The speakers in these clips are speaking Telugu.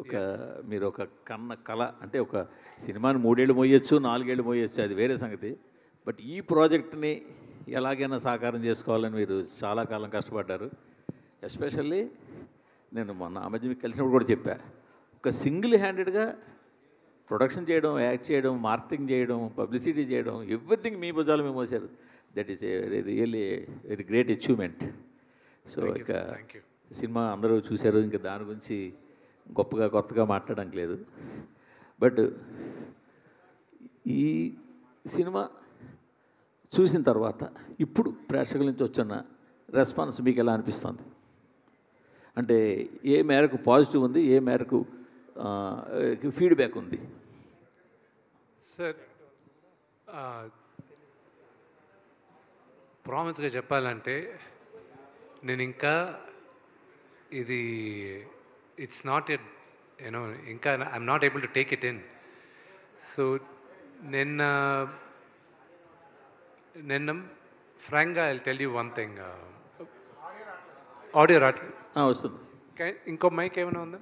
ఒక మీరు ఒక కళ అంటే ఒక సినిమాని 3 ఏళ్ళు మోయొచ్చు, 4 ఏళ్ళు మోయొచ్చు, అది వేరే సంగతి. బట్ ఈ ప్రాజెక్ట్ని ఎలాగైనా సాకారం చేసుకోవాలని మీరు చాలా కాలం కష్టపడ్డారు. ఎస్పెషల్లీ నేను మొన్న ఆ మధ్య మీకు కలిసినప్పుడు కూడా చెప్పా, ఒక సింగిల్ హ్యాండెడ్గా ప్రొడక్షన్ చేయడం, యాక్ట్ చేయడం, మార్కెటింగ్ చేయడం, పబ్లిసిటీ చేయడం, ఎవ్రీథింగ్ మీ భుజాల మీద మోసారు. That is a really very great achievement. So ఇక సినిమా అందరూ చూశారు, ఇంకా దాని గురించి గొప్పగా కొత్తగా మాట్లాడడానికి లేదు. బట్ ఈ సినిమా చూసిన తర్వాత ఇప్పుడు ప్రేక్షకుల నుంచి వచ్చిన రెస్పాన్స్ మీకు ఎలా అనిపిస్తుంది? అంటే ఏ మేరకు పాజిటివ్ ఉంది, ఏ మేరకు ఫీడ్బ్యాక్ ఉంది? సార్, ప్రామిస్గా చెప్పాలంటే నేను ఇంకా ఇది ఇట్స్ నాట్ ఎట్ యూనో ఇంకా I'm not able to take it in. So నిన్న ఫ్రాంక్గా I tell you one thing. Audio రావట్లేదు. వస్తుంది. ఇంకో మైక్ ఏమైనా ఉందా?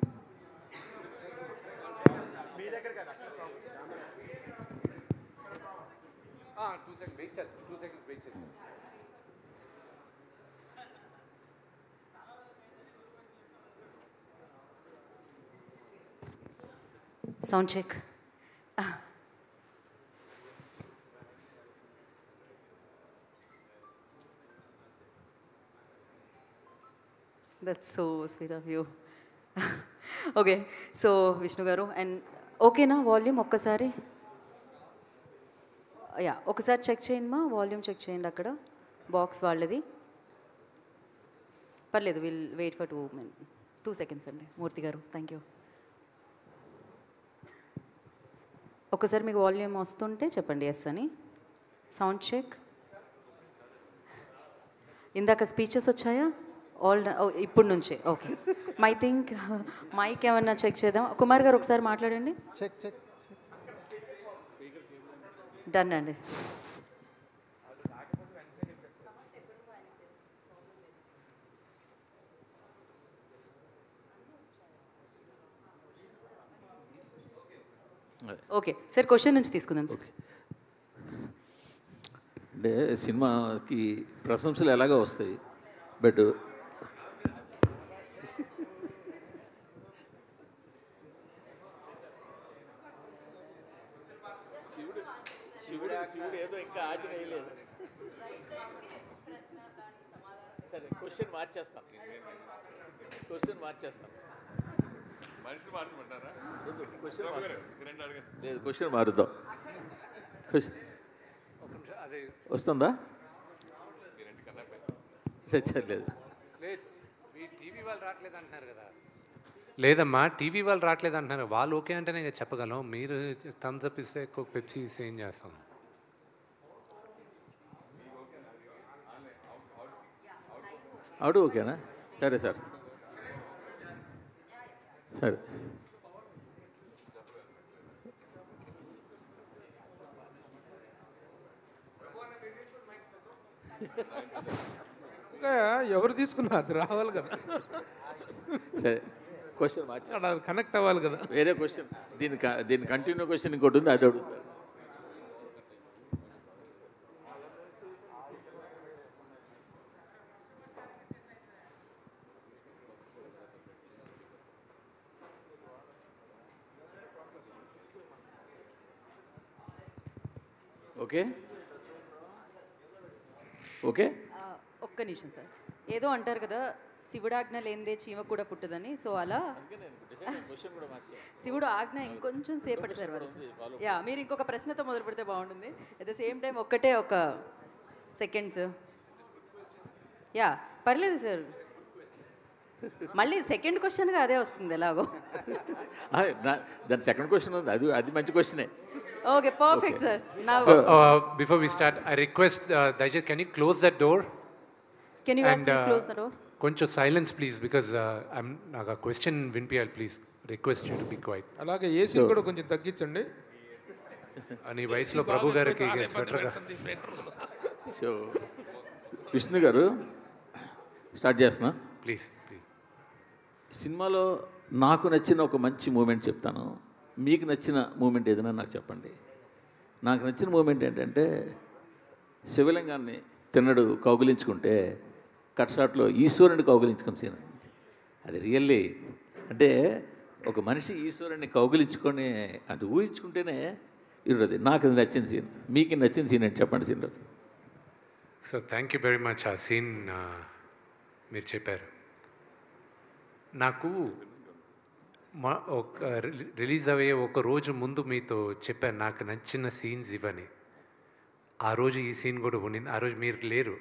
Sound check. That's so sweet of you. Okay, so Vishnu garu, and okay na volume ఒక్కసారి యా ఒకసారి చెక్ చేయండి మా వాల్యూమ్ చెక్ చేయండి అక్కడ బాక్స్ వాళ్ళది. పర్లేదు, విల్ వెయిట్ ఫర్ 2 seconds అండి. మూర్తి గారు, థ్యాంక్ యూ. ఒకసారి మీకు వాల్యూమ్ వస్తుంటే చెప్పండి ఎస్ అని. Sound check. ఇందాక స్పీచెస్ వచ్చాయా? ఆల్ ఇప్పుడు నుంచే ఓకే. మై థింక్ మైక్ ఏమన్నా చెక్ చేద్దాం. కుమార్ గారు ఒకసారి మాట్లాడండి. చెక్ చెక్ డన్ అండి. ఓకే సార్, క్వశ్చన్ నుంచి తీసుకుందాం సార్. అంటే సినిమాకి ప్రశంసలు ఎలాగో వస్తాయి, బట్ శివుడు ఏదో ఇంకా ఆజ్ఞ వేయలేదు. సరే, క్వశ్చన్ మార్చేస్తాను. లేదు, క్వశ్చన్ మారుద్దాం. వస్తుందా? లేదు, టీవీ వాళ్ళు రావట్లేదు అంటున్నారు కదా. లేదమ్మా, టీవీ వాళ్ళు రావట్లేదు అంటున్నారు. వాళ్ళు ఓకే అంటే నేను చెప్పగలం. మీరు థమ్స్ అప్ ఇస్తే పెప్సీ ఇస్తే ఏం చేస్తాం? ఆడు ఓకేనా? సరే సార్, సరే. ఇంకా ఎవరు తీసుకున్నారు? రావాలి కదా. సరే, క్వశ్చన్ మార్చి కనెక్ట్ అవ్వాలి కదా. వేరే క్వశ్చన్, దీని కంటిన్యూ క్వశ్చన్ ఇంకోటి ఉంది, అది అడుగుతారు. Okay okay. ఒక్క నిమిషం సార్. ఏదో అంటారు కదా, శివుడాజ్ఞ లేనిదే చీమ కూడా పుట్టదని. సో అలా శివుడు ఆజ్ఞ ఇంకొంచెం సేపటి తర్వాత యా మీరు ఇంకొక ప్రశ్నతో మొదలు పెడితే బాగుంటుంది. అట్ ద సేమ్ టైం ఒక్కటే ఒక సెకండ్స్. యా పర్లేదు సార్, మళ్ళీ సెకండ్ క్వశ్చన్గా అదే వస్తుంది ఎలాగో. దాని సెకండ్ క్వశ్చన్ ఉంది, అది మంచి క్వశ్చనే. Okay, perfect sir. Now before we start, I request దయచేసి can you close that door? Can you please close the door? కొంచెం సైలెన్స్ ప్లీజ్, బికాజ్ నాకు ఆ క్వశ్చన్ వినిపించాలి. Please request you to be quiet. అలాగే ఏసీ కూడా కొంచెం తగ్గించండి. అని వయసులో ప్రభు గారికి బెటర్గా. సో విష్ణు గారు, స్టార్ట్ చేస్తున్నా ప్లీజ్. సినిమాలో నాకు నచ్చిన ఒక మంచి మూమెంట్ చెప్తాను, మీకు నచ్చిన మూమెంట్ ఏదైనా నాకు చెప్పండి. నాకు నచ్చిన మూమెంట్ ఏంటంటే శివలింగాన్ని తిన్నడు కౌగిలించుకుంటే కట్ షాట్లో ఈశ్వరుని కౌగిలించుకుని సీన్. అది రియల్లీ అంటే ఒక మనిషి ఈశ్వరుని కౌగిలించుకొని అది ఊహించుకుంటేనే ఇరుది. నాకు అది నచ్చిన సీన్. మీకు నచ్చిన సీన్ ఏంటి చెప్పండి scene. So thank you very much. ఆ సీన్ మీరు చెప్పారు. నాకు ఒక రిలీజ్ అయ్యే ఒక రోజు ముందు మీతో చెప్పాను నాకు నచ్చిన సీన్స్ ఇవని. ఆ రోజు ఈ సీన్ కూడా ఉండింది. ఆ రోజు మీరు లేరు,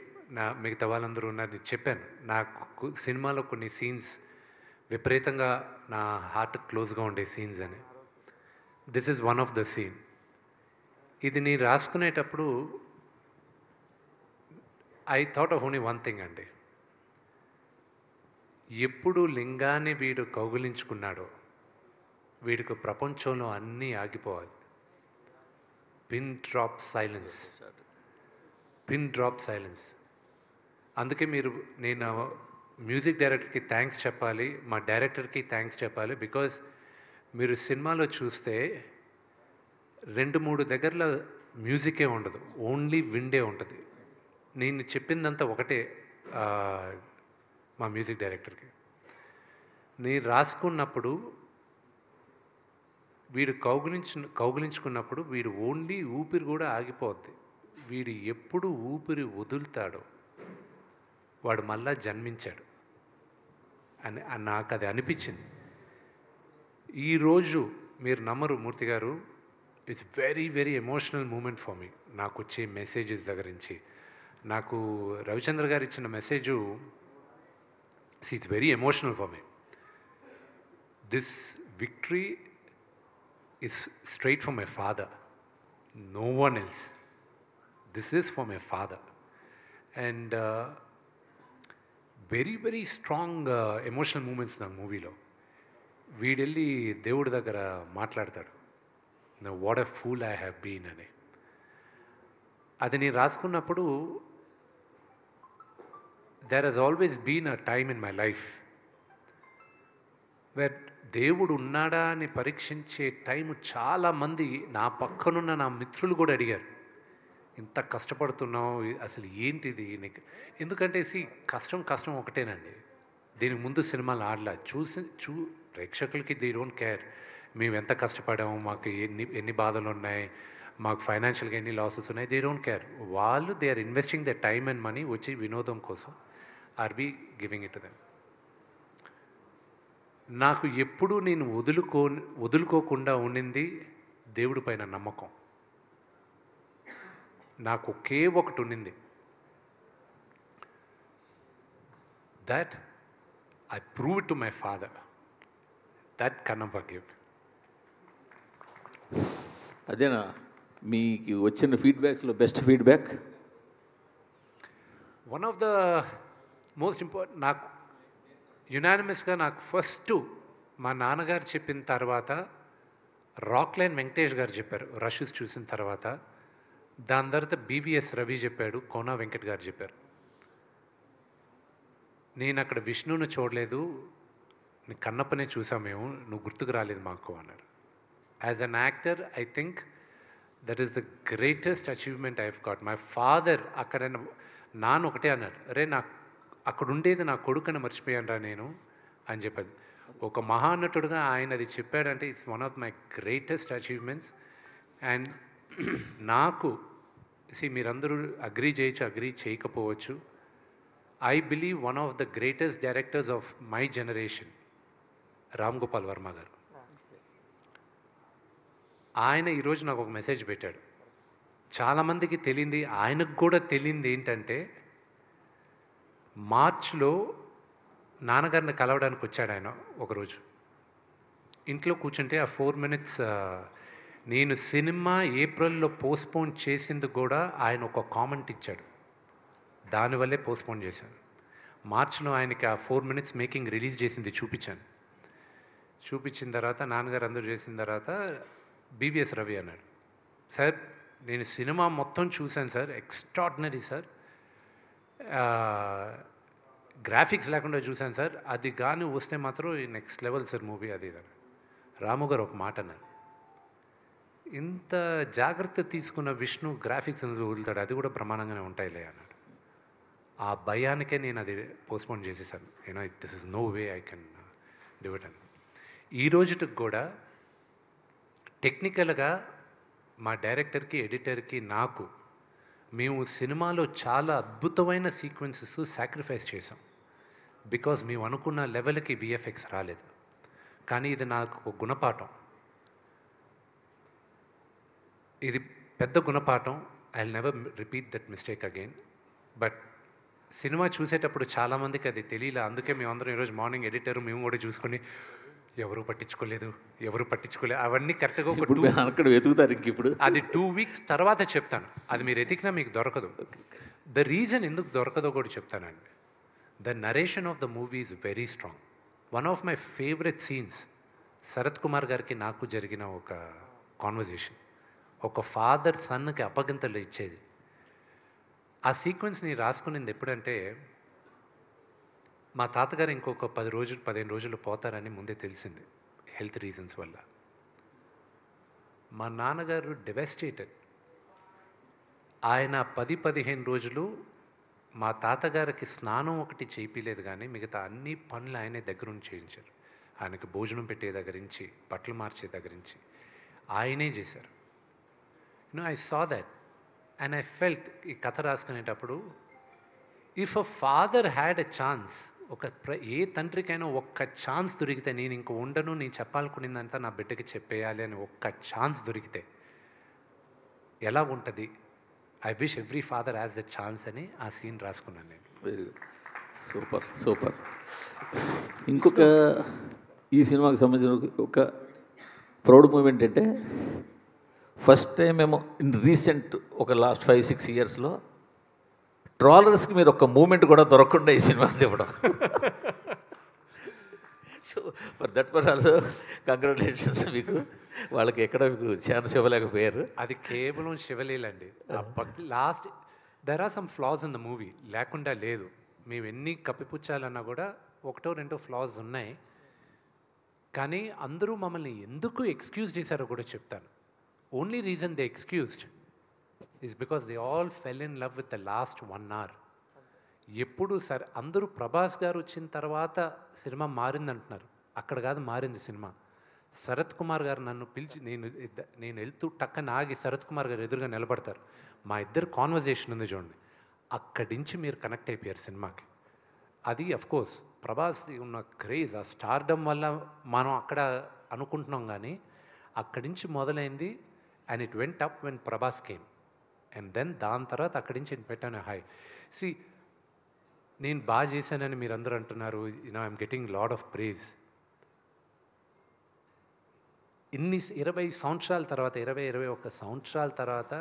మిగతా వాళ్ళందరూ ఉన్నారు. నేను చెప్పాను నాకు సినిమాలో కొన్ని సీన్స్ విపరీతంగా నా హార్ట్ క్లోజ్గా ఉండే సీన్స్ అని. This is one of the scene. ఇది నేను రాసుకునేటప్పుడు I thought of only one thing అండి. ఎప్పుడు లింగాన్ని వీడు కౌగిలించుకున్నాడో వీడికి ప్రపంచంలో అన్నీ ఆగిపోవాలి. Pin drop silence, pin drop silence. అందుకే నేను మ్యూజిక్ డైరెక్టర్కి థ్యాంక్స్ చెప్పాలి, మా డైరెక్టర్కి థ్యాంక్స్ చెప్పాలి. బికాజ్ మీరు సినిమాలో చూస్తే 2-3 దగ్గరలో మ్యూజికే ఉండదు, ఓన్లీ విండే ఉంటుంది. నేను చెప్పిందంతా ఒకటే మా మ్యూజిక్ డైరెక్టర్కి. నేను రాసుకున్నప్పుడు వీడు కౌగిలించుకున్నప్పుడు వీడు ఓన్లీ ఊపిరి కూడా ఆగిపోద్ది. వీడు ఎప్పుడు ఊపిరి వదులుతాడో వాడు మళ్ళా జన్మించాడు అని నాకు అది అనిపించింది. ఈరోజు మీరు నమ్మరు Murthy garu, it's very very emotional moment for me. నాకు వచ్చే మెసేజెస్ దగ్గర నుంచి నాకు రవిచంద్ర గారు ఇచ్చిన message it's very emotional for me. This victory is straight from my father, no one else. This is from my father. And very very strong emotional moments in the movie lo వీడెళ్ళి దేవుడి దగ్గర మాట్లాడతాడు, what a fool I have been అని. అది నేను రాసుకున్నప్పుడు there has always been a time in my life where దేవుడు ఉన్నాడా అని పరీక్షించే టైము చాలామంది నా పక్కనున్న నా మిత్రులు కూడా అడిగారు, ఇంత కష్టపడుతున్నావు అసలు ఏంటిది నీకు. ఎందుకంటే కష్టం ఒకటేనండి. దీనికి ముందు సినిమాలు ఆడలా ప్రేక్షకులకి దే డోంట్ కేర్ మేము ఎంత కష్టపడాము, మాకు ఎన్ని బాధలు ఉన్నాయి, మాకు ఫైనాన్షియల్గా ఎన్ని లాసెస్ ఉన్నాయి, దే డోంట్ కేర్. వాళ్ళు they are investing the time and money వచ్చి వినోదం కోసం are be giving it to them. నాకు ఎప్పుడు నేను వదులుకోకుండా ఉండింది దేవుడి పైన నమ్మకం. నాకు ఒకే ఒకటి ఉండింది, that I prove it to my father, that Kannappa give. అదేనా మీకు వచ్చిన ఫీడ్బ్యాక్స్లో best feedback? One of the most important నాకు యునానిమస్గా నాకు ఫస్ట్ మా నాన్నగారు చెప్పిన తర్వాత రాక్లైన్ వెంకటేష్ గారు చెప్పారు రషెస్ చూసిన తర్వాత. దాని తర్వాత బీవీఎస్ రవి చెప్పాడు, కోనా వెంకట్ గారు చెప్పారు. నేను అక్కడ విష్ణుని చూడలేదు, నీ కన్నప్పనే చూసాం మేము, నువ్వు గుర్తుకు రాలేదు మాకు అన్నాడు. As an actor I think that is the greatest achievement I have got. My father అక్కడ నాన్న ఒకటే అన్నాడు, అరే నాకు అక్కడ ఉండేది నా కొడుకుని మర్చిపోయాను రా నేను అని చెప్పాడు. ఒక మహానటుడుగా ఆయన అది చెప్పాడంటే it's one of my greatest achievements. And నాకు మీరందరూ అగ్రీ చేయొచ్చు, అగ్రీ చేయకపోవచ్చు. I believe one of the greatest directors of my generation Ram Gopal Varma గారు. ఆయన ఈరోజు నాకు ఒక మెసేజ్ పెట్టాడు. చాలామందికి తెలియంది, ఆయనకు కూడా తెలియంది ఏంటంటే మార్చ్లో నాన్నగారిని కలవడానికి వచ్చాడు ఆయన ఒకరోజు. ఇంట్లో కూర్చుంటే ఆ 4 minutes నేను సినిమా ఏప్రిల్లో పోస్ట్పోన్ చేసింది కూడా ఆయన ఒక కామెంట్ ఇచ్చాడు, దానివల్లే పోస్ట్పోన్ చేశాను. మార్చ్లో ఆయనకి ఆ 4 minutes మేకింగ్ రిలీజ్ చేసింది చూపించాను. చూపించిన తర్వాత నాన్నగారు అందరూ చేసిన తర్వాత బీవీఎస్ రవి అన్నాడు, సార్ నేను సినిమా మొత్తం చూశాను సార్, ఎక్స్ట్రాడినరీ సార్, గ్రాఫిక్స్ లేకుండా చూశాను సార్, అది కానీ వస్తే మాత్రం నెక్స్ట్ లెవెల్ సార్ మూవీ అది ఇది అని. రాము గారు ఒక మాట అన్నారు, ఇంత జాగ్రత్త తీసుకున్న విష్ణు గ్రాఫిక్స్ అనేది వదులుతాడు, అది కూడా ప్రమాణంగానే ఉంటాయిలే అన్నాడు. ఆ భయానికే నేను అది పోస్ట్పోన్ చేసేసాను. You know this is no way I can do it అని. ఈ రోజుకి కూడా టెక్నికల్గా మా డైరెక్టర్కి, ఎడిటర్కి, నాకు మేము సినిమాలో చాలా అద్భుతమైన సీక్వెన్సెస్ సాక్రిఫైస్ చేసాం. బికాజ్ మేము అనుకున్న లెవెల్కి విఎఫ్ఎక్స్ రాలేదు. కానీ ఇది నాకు ఒక గుణపాఠం, ఇది పెద్ద గుణపాఠం. I will never repeat that mistake again. But cinema చూసేటప్పుడు చాలామందికి అది తెలియలే. అందుకే మేమందరం ఈరోజు మార్నింగ్ ఎడిటర్ మేము కూడా చూసుకొని ఎవరు పట్టించుకోలేదు అవన్నీ కరెక్ట్గా ఒక అక్కడ వెతుకుతారు ఇంక ఇప్పుడు. అది 2 వీక్స్ తర్వాత చెప్తాను. అది మీరు ఎతికినా మీకు దొరకదు. ద రీజన్ ఎందుకు దొరకదో కూడా చెప్తానండి. The narration of the movie is very strong. One of my favourite scenes Sarath Kumar గారికి నాకు జరిగిన ఒక కాన్వర్జేషన్. ఒక ఫాదర్ సన్కి అప్పగింతలు ఇచ్చేది. ఆ సీక్వెన్స్ని రాసుకునేది ఎప్పుడంటే, మా తాతగారు ఇంకొక 15 రోజులు పోతారని ముందే తెలిసింది హెల్త్ రీజన్స్ వల్ల. మా నాన్నగారు డెవెస్టేటెడ్. ఆయన 10-15 రోజులు మా తాతగారికి స్నానం ఒకటి చేయించలేదు, కానీ మిగతా అన్ని పనులు ఆయనే దగ్గరుండి చేయించారు. ఆయనకి భోజనం పెట్టే దగ్గర నుంచి, బట్టలు మార్చే దగ్గర నుంచి ఆయనే చేశారు. I saw that and I felt. ఈ కథ రాసుకునేటప్పుడు, if a father had a chance, ఏ తండ్రికైనా ఒక్క ఛాన్స్ దొరికితే, నేను ఇంక ఉండను, నేను చెప్పాలనుకునేదంతా నా బిడ్డకి చెప్పేయాలి అని ఒక్క ఛాన్స్ దొరికితే ఎలా ఉంటుంది? I wish every father has the chance అని ఆ సీన్ రాసుకున్నాను నేను. Very good, super. ఇంకొక ఈ సినిమాకి సంబంధించిన ఒక ప్రౌడ్ మూమెంట్ అంటే, ఫస్ట్ టైం మేము ఇన్ రీసెంట్ ఒక లాస్ట్ 5-6 ఇయర్స్లో ట్రాలర్స్కి మీరు ఒక మూమెంట్ కూడా దొరకకుండా ఈ సినిమా ఇవ్వడం. So for that per also congratulations మీకు. వాళ్ళకి ఎక్కడ మీకు ఛాన్స్ ఇవ్వలేకపోయారు. అది కేవలం శివలీలండి. Last there are some flaws in the movie, లేకుండా లేదు. మేము ఎన్ని కప్పిపుచ్చాలన్నా కూడా 1-2 ఫ్లాస్ ఉన్నాయి. కానీ అందరూ మమ్మల్ని ఎందుకు ఎక్స్క్యూజ్ చేశారో కూడా చెప్తాను. Only reason they excused is because they all fell in love with the last 1 hour. ఎప్పుడు సరే అందరూ ప్రభాస్ గారు వచ్చిన తర్వాత సినిమా మారిందంటున్నారు. అక్కడ కాదు మారింది సినిమా. శరత్ కుమార్ గారు నన్ను పిలిచి, నేను వెళ్తూ టక్కన ఆగి శరత్ కుమార్ గారు ఎదురుగా నిలబడతారు. మా ఇద్దరు కాన్వర్జేషన్ ఉంది చూడండి, అక్కడి నుంచి మీరు కనెక్ట్ అయిపోయారు సినిమాకి. అది అఫ్కోర్స్ ప్రభాస్ ఉన్న క్రేజ్, ఆ స్టార్డమ్ వల్ల మనం అక్కడ అనుకుంటున్నాం, కానీ అక్కడి నుంచి మొదలైంది. And it went up when Prabhas came. And then దాని తర్వాత అక్కడి నుంచి నేను పెట్టాను హై. సి, నేను బాగా చేశానని మీరు అందరూ అంటున్నారు. I'm getting lot of praise. 20 సంవత్సరాల తర్వాత, 21 సంవత్సరాల తర్వాత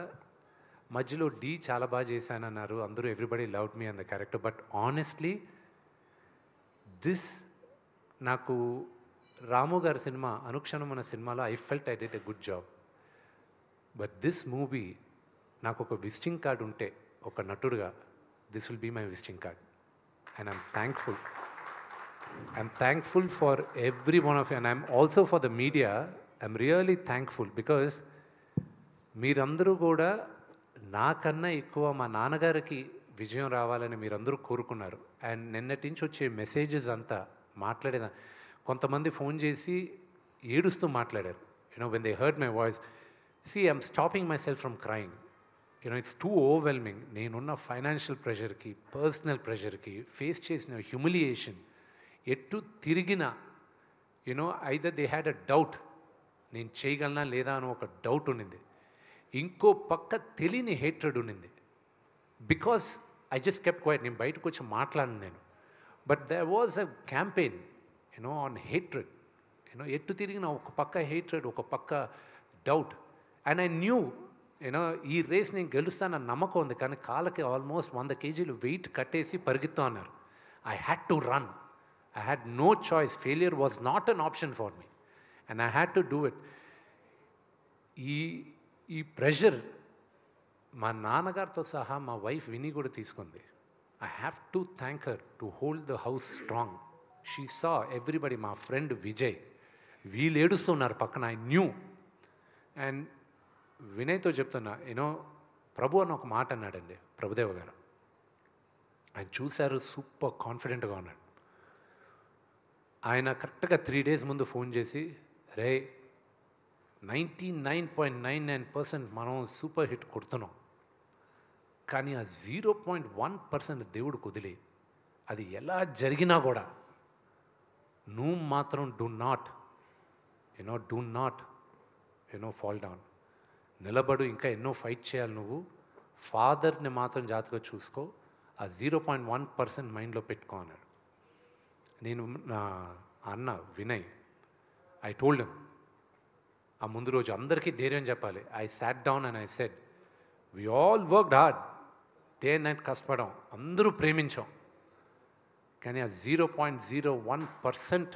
మధ్యలో డి చాలా బాగా చేశానన్నారు అందరూ. Everybody loved me on the character. But honestly నాకు రాము గారి సినిమా అనుక్షణం అన్న సినిమాలో I felt I did a good job. But this movie నాకు ఒక విజిటింగ్ కార్డ్ ఉంటే ఒక నటుడుగా, this will be my visiting card. And I'm thankful for every one of you. And I'm also for the media. I'm really thankful because మీరందరూ కూడా నాకన్నా ఎక్కువ మా నాన్నగారికి విజయం రావాలని మీరందరూ కోరుకున్నారు. అండ్ నిన్నటి నుంచి వచ్చే మెసేజెస్ అంతా మాట్లాడేదా, కొంతమంది ఫోన్ చేసి ఏడుస్తూ మాట్లాడారు. When they heard my voice, see, I'm stopping myself from crying. It's too overwhelming. నేనున్న ఫైనాన్షియల్ ప్రెషర్కి, పర్సనల్ ప్రెషర్కి, ఫేస్ చేసిన హ్యూమిలియేషన్, ఎటు తిరిగినా either they had a doubt, నేను చేయగలనా లేదా అని ఒక డౌట్ ఉండింది. ఇంకో పక్క తెలియని హేట్రెడ్ ఉండింది. Because I just kept quiet. నేను బయటకు వచ్చి మాట్లాడను నేను. But there was a campaign on hatred. ఎటు తిరిగిన ఒక పక్క హేట్రెడ్, ఒక పక్క డౌట్. అండ్ ఐ న్యూ ఈ రేస్ నేను గెలుస్తానన్న నమ్మకం ఉంది. కానీ కాళ్ళకి ఆల్మోస్ట్ 100 kgs వెయిట్ కట్టేసి పరిగెత్తు అన్నారు. I had to run. I had no choice. Failure was not an option for me and I had to do it. ఈ ప్రెషర్ మా నాన్నగారితో సహా మా వైఫ్ విని కూడా తీసుకుంది. I have to thank her to hold the house strong. She saw everybody, my friend Vijay, వీళ్ళు ఏడుస్తున్నారు పక్కన, ఐ న్యూ. అండ్ వినయ్తో చెప్తున్నా, యూనో ప్రభు అని ఒక మాట అన్నాడండి ప్రభుదేవ గారు. ఆయన చూశారు, సూపర్ కాన్ఫిడెంట్గా ఉన్నాడు. ఆయన కరెక్ట్గా 3 days ముందు ఫోన్ చేసి, రే 99.99% మనం సూపర్ హిట్ కొడుతున్నాం, కానీ ఆ 0.1% దేవుడు కుదిలి, అది ఎలా జరిగినా కూడా నువ్వు మాత్రం డూ నాట్ ఫాల్ డౌన్, నిలబడు, ఇంకా ఎన్నో ఫైట్ చేయాలి నువ్వు, ఫాదర్ని మాత్రం జాగ్రత్తగా చూసుకో, ఆ 0.1% మైండ్లో పెట్టుకో అన్నాడు. నేను నా అన్న వినయ్, ఐ టోల్డ్ హిమ్, ఆ ముందు రోజు అందరికీ ధైర్యం చెప్పాలి. I sat down and I said, we all worked hard, day night కష్టపడాం, అందరూ ప్రేమించాం, కానీ ఆ 0.01%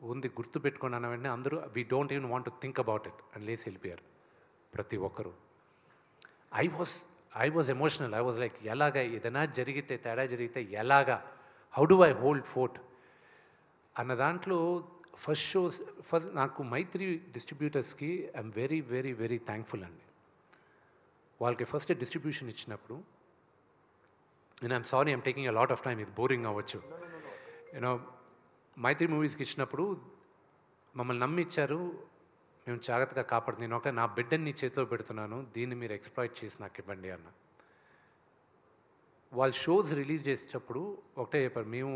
ఉంది గుర్తుపెట్టుకోండి అన్న వెంటనే అందరూ we don't even want to think about it అని లేసి వెళ్ళిపోయారు ప్రతి ఒక్కరు. I was emotional. I was like, ఎలాగా ఏదైనా జరిగితే, తేడా జరిగితే ఎలాగా, how do I hold fort అన్న దాంట్లో ఫస్ట్ నాకు మైత్రి డిస్ట్రిబ్యూటర్స్కి I'm very very very thankful అండి. వాళ్ళకి ఫస్ట్ డిస్ట్రిబ్యూషన్ ఇచ్చినప్పుడు, and I'm sorry I'm taking a lot of time, ఇది బోరింగ్ అవ్వచ్చు, యూనో మైత్రి మూవీస్కి ఇచ్చినప్పుడు మమ్మల్ని నమ్మి ఇచ్చారు, మేము జాగ్రత్తగా కాపాడుతుంది, నేను ఒక నా బిడ్డని నీ చేతిలో పెడుతున్నాను, దీన్ని మీరు ఎక్స్ప్లాయిట్ చేసి నాకు ఇవ్వండి అన్న. వాళ్ళు షోస్ రిలీజ్ చేసేటప్పుడు ఒకటే చెప్పారు, మేము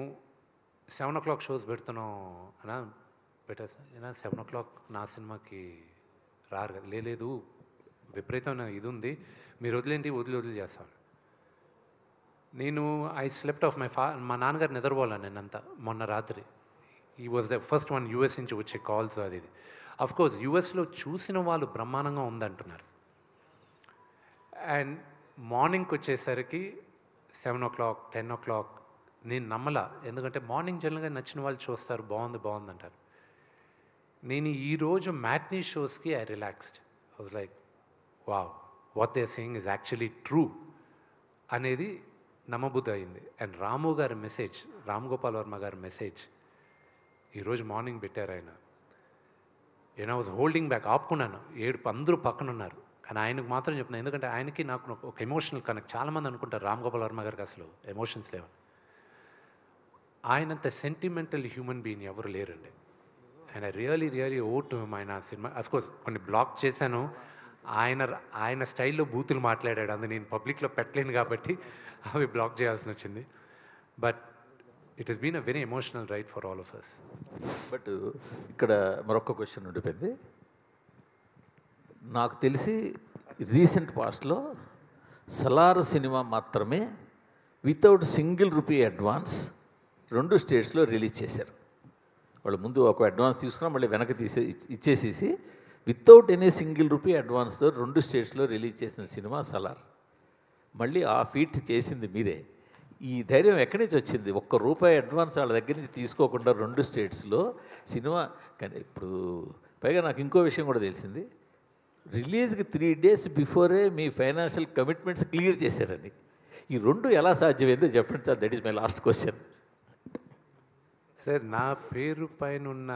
7 o'clock షోస్ పెడుతున్నాం అన్నా, పెట్టారు సార్, నేను 7 o'clock నా సినిమాకి రారు కదా, లేదు విపరీతమైన ఇది ఉంది, మీరు వదిలేంటి, వదిలి చేస్తాను. నేను ఐ స్లెప్ట్ ఆఫ్ మా నాన్నగారు నిద్రపోలేను నేనంతా మొన్న రాత్రి. ఈ was the first one US నుంచి వచ్చే కాల్స్, అది ఇది. అఫ్కోర్స్ యూఎస్లో చూసిన వాళ్ళు బ్రహ్మాండంగా ఉందంటున్నారు. అండ్ మార్నింగ్కి వచ్చేసరికి 7 o'clock 10 o'clock నేను నమ్మలా, ఎందుకంటే మార్నింగ్ జనరల్గా నచ్చిన వాళ్ళు చూస్తారు, బాగుంది అంటారు. నేను ఈరోజు మ్యాట్నీ షోస్కి I relaxed. I was like, wow, what they are saying is actually true అనేది నమ్మబుద్ధి అయింది. అండ్ రాము గారి మెసేజ్, రామ్ గోపాల్ వర్మ గారి మెసేజ్ ఈరోజు మార్నింగ్ పెట్టారు ఆయన. ఐ వాజ్ హోల్డింగ్ బ్యాక్, ఆపుకున్నాను, ఏడుపు, అందరూ పక్కన ఉన్నారు, కానీ ఆయనకు మాత్రం చెప్తున్నాను, ఎందుకంటే ఆయనకి నాకు ఒక ఎమోషనల్ కనెక్ట్. చాలామంది అనుకుంటారు రామ్ గోపాల్ వర్మ గారికి అసలు ఎమోషన్స్ లేవు. ఆయనంత సెంటిమెంటల్ హ్యూమన్ బీయింగ్ ఎవరు లేరండి. అండ్ ఐ రియలీ ఓట్ ఆయన సినిమా. అఫ్కోర్స్ కొన్ని బ్లాక్ చేశాను, ఆయన స్టైల్లో బూతులు మాట్లాడాడు, అందుకు నేను పబ్లిక్లో పెట్టలేను కాబట్టి అవి బ్లాక్ చేయాల్సి వచ్చింది. But it has been a very emotional ride for all of us. But ఇక్కడ మరొక క్వశ్చన్ ఉండిపోయింది. నాకు తెలిసి రీసెంట్ పాస్ట్లో సలార్ సినిమా మాత్రమే వితౌట్ సింగిల్ రూపీ అడ్వాన్స్ 2 స్టేట్స్లో రిలీజ్ చేశారు. వాళ్ళు ముందు ఒక అడ్వాన్స్ తీసుకున్నా మళ్ళీ వెనక్కి ఇచ్చేసేసి వితౌట్ ఎనీ సింగిల్ రూపీ అడ్వాన్స్తో 2 స్టేట్స్లో రిలీజ్ చేసిన సినిమా సలార్. మళ్ళీ ఆ ఫీట్ చేసింది మీరే. ఈ ధైర్యం ఎక్కడి నుంచి వచ్చింది? ₹1 అడ్వాన్స్ వాళ్ళ దగ్గర నుంచి తీసుకోకుండా 2 స్టేట్స్లో సినిమా. కానీ ఇప్పుడు పైగా నాకు ఇంకో విషయం కూడా తెలిసింది, రిలీజ్కి 3 days బిఫోరే మీ ఫైనాన్షియల్ కమిట్మెంట్స్ క్లియర్ చేశారని. ఈ 2 ఎలా సాధ్యమైందో చెప్పండి sir. That is my last question. Sir, నా పేరు పైన ఉన్న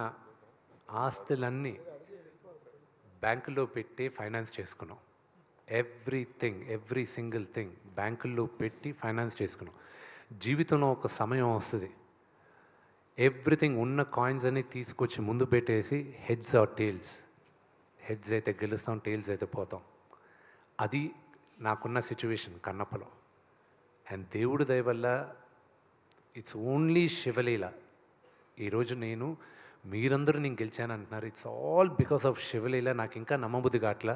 ఆస్తులన్నీ బ్యాంకులో పెట్టి ఫైనాన్స్ చేసుకున్నాం. ఎవ్రీథింగ్, ఎవ్రీ సింగిల్ థింగ్ బ్యాంకుల్లో పెట్టి ఫైనాన్స్ చేసుకున్నాం. జీవితంలో ఒక సమయం వస్తుంది, ఎవ్రీథింగ్ ఉన్న కాయిన్స్ అన్ని తీసుకొచ్చి ముందు పెట్టేసి హెడ్స్ ఆర్ టేల్స్, హెడ్స్ అయితే గెలుస్తాం, టేల్స్ అయితే పోతాం. అది నాకున్న సిచ్యువేషన్ కన్నప్పలో. అండ్ దేవుడి దయ వల్ల ఇట్స్ ఓన్లీ శివలీల. ఈరోజు మీరందరూ నేను గెలిచాను అంటున్నారు. ఇట్స్ ఆల్ బికాస్ ఆఫ్ శివలీల. నాకు ఇంకా నమ్మబుద్ధి కావట్లా.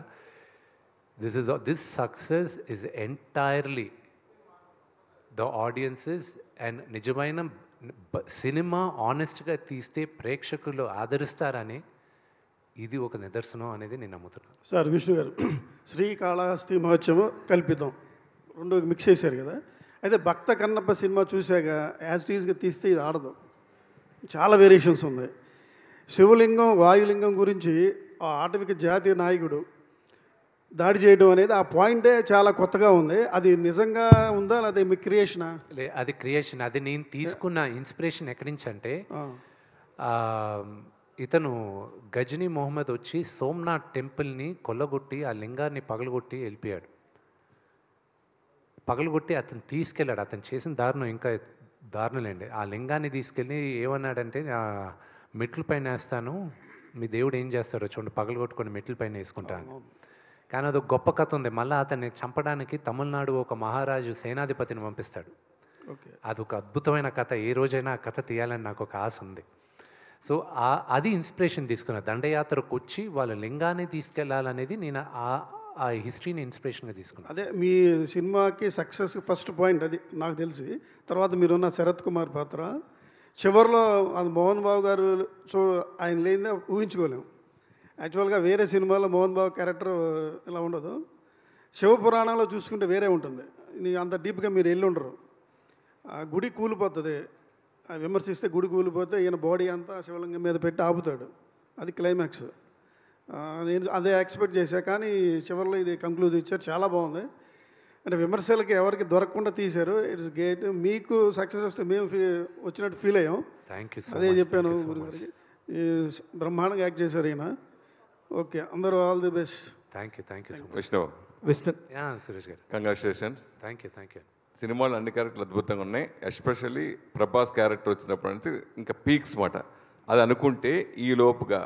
This success is entirely the audiences. And నిజమైన సినిమా ఆనెస్ట్గా తీస్తే ప్రేక్షకులు ఆదరిస్తారని ఇది ఒక నిదర్శనం అనేది నేను నమ్ముతున్నాను. సార్, విష్ణు గారు, శ్రీకాళహస్తి మహోత్సవం కల్పితం 2 మిక్స్ చేశారు కదా. అయితే భక్త కన్నప్ప సినిమా చూశాక యాజ్ టీజ్గా తీస్తే ఇది ఆడదు, చాలా వేరియేషన్స్ ఉన్నాయి. శివలింగం, వాయులింగం గురించి ఆ ఆటవిక జాతీయ నాయకుడు దాడి చేయడం అనేది ఆ పాయింటే చాలా కొత్తగా ఉంది. అది నిజంగా ఉందా లేదా మీ క్రియేషనా? అది క్రియేషన్. అది నేను తీసుకున్న ఇన్స్పిరేషన్ ఎక్కడి నుంచి అంటే ఇతను గజనీ మొహమ్మద్ వచ్చి సోమనాథ్ టెంపుల్ని కొల్లగొట్టి ఆ లింగాన్ని పగలగొట్టి వెళ్ళిపోయాడు. పగలగొట్టి అతను తీసుకెళ్ళాడు. అతను చేసిన దారుణం ఇంకా దారుణలేండి. ఆ లింగాన్ని తీసుకెళ్ళి ఏమన్నాడంటే మెట్ల పైన వేస్తాను, మీ దేవుడు ఏం చేస్తారో చూడండి, పగలగొట్టుకొని మెట్ల పైన వేసుకుంటాను. కానీ అది ఒక గొప్ప కథ ఉంది. మళ్ళీ అతన్ని చంపడానికి తమిళనాడు ఒక మహారాజు సేనాధిపతిని పంపిస్తాడు. అది ఒక అద్భుతమైన కథ. ఏ రోజైనా ఆ కథ తీయాలని నాకు ఒక ఆశ ఉంది. సో అది ఇన్స్పిరేషన్ తీసుకున్న దండయాత్రకు వచ్చి వాళ్ళ లింగాన్ని తీసుకెళ్లాలనేది నేను ఆ హిస్టరీని ఇన్స్పిరేషన్గా తీసుకున్నాను. అదే మీ సినిమాకి సక్సెస్ ఫస్ట్ పాయింట్ అది నాకు తెలిసి. తర్వాత మీరున్న శరత్ కుమార్ పాత్ర చివరిలో అది మోహన్ బాబు గారు ఆయన లేనిదే ఊహించుకోలేము. యాక్చువల్గా వేరే సినిమాలో మోహన్ బాబు క్యారెక్టర్ ఇలా ఉండదు. శివపురాణంలో చూసుకుంటే వేరే ఉంటుంది. అంత డీప్గా మీరు వెళ్ళి ఉండరు. గుడి కూలిపోతుంది, విమర్శిస్తే గుడి కూలిపోతే ఈయన బాడీ అంతా శివలింగం మీద పెట్టి ఆపుతాడు. అది క్లైమాక్స్. నేను అదే ఎక్స్పెక్ట్ చేశా, కానీ చివరిలో ఇది కంక్లూజ్ ఇచ్చారు. చాలా బాగుంది. అంటే విమర్శలకి ఎవరికి దొరకకుండా తీశారు. It's great. మీకు సక్సెస్ వస్తే మేము వచ్చినట్టు ఫీల్ అయ్యాం. Thank you. అదే చెప్పాను గురుగారికి. బ్రహ్మాండంగా యాక్ట్ చేశారు ఈయన. ఓకే, అందరూ all the best. Thank you so much. Vishnu Suresh గారు కంగ్రాచులేషన్స్. Thank you. సినిమాలో అన్ని క్యారెక్టర్లు అద్భుతంగా ఉన్నాయి. ఎస్పెషల్లీ ప్రభాస్ క్యారెక్టర్ వచ్చినప్పటి నుంచి ఇంకా పీక్స్ మాట. అది అనుకుంటే ఈ లోపుగా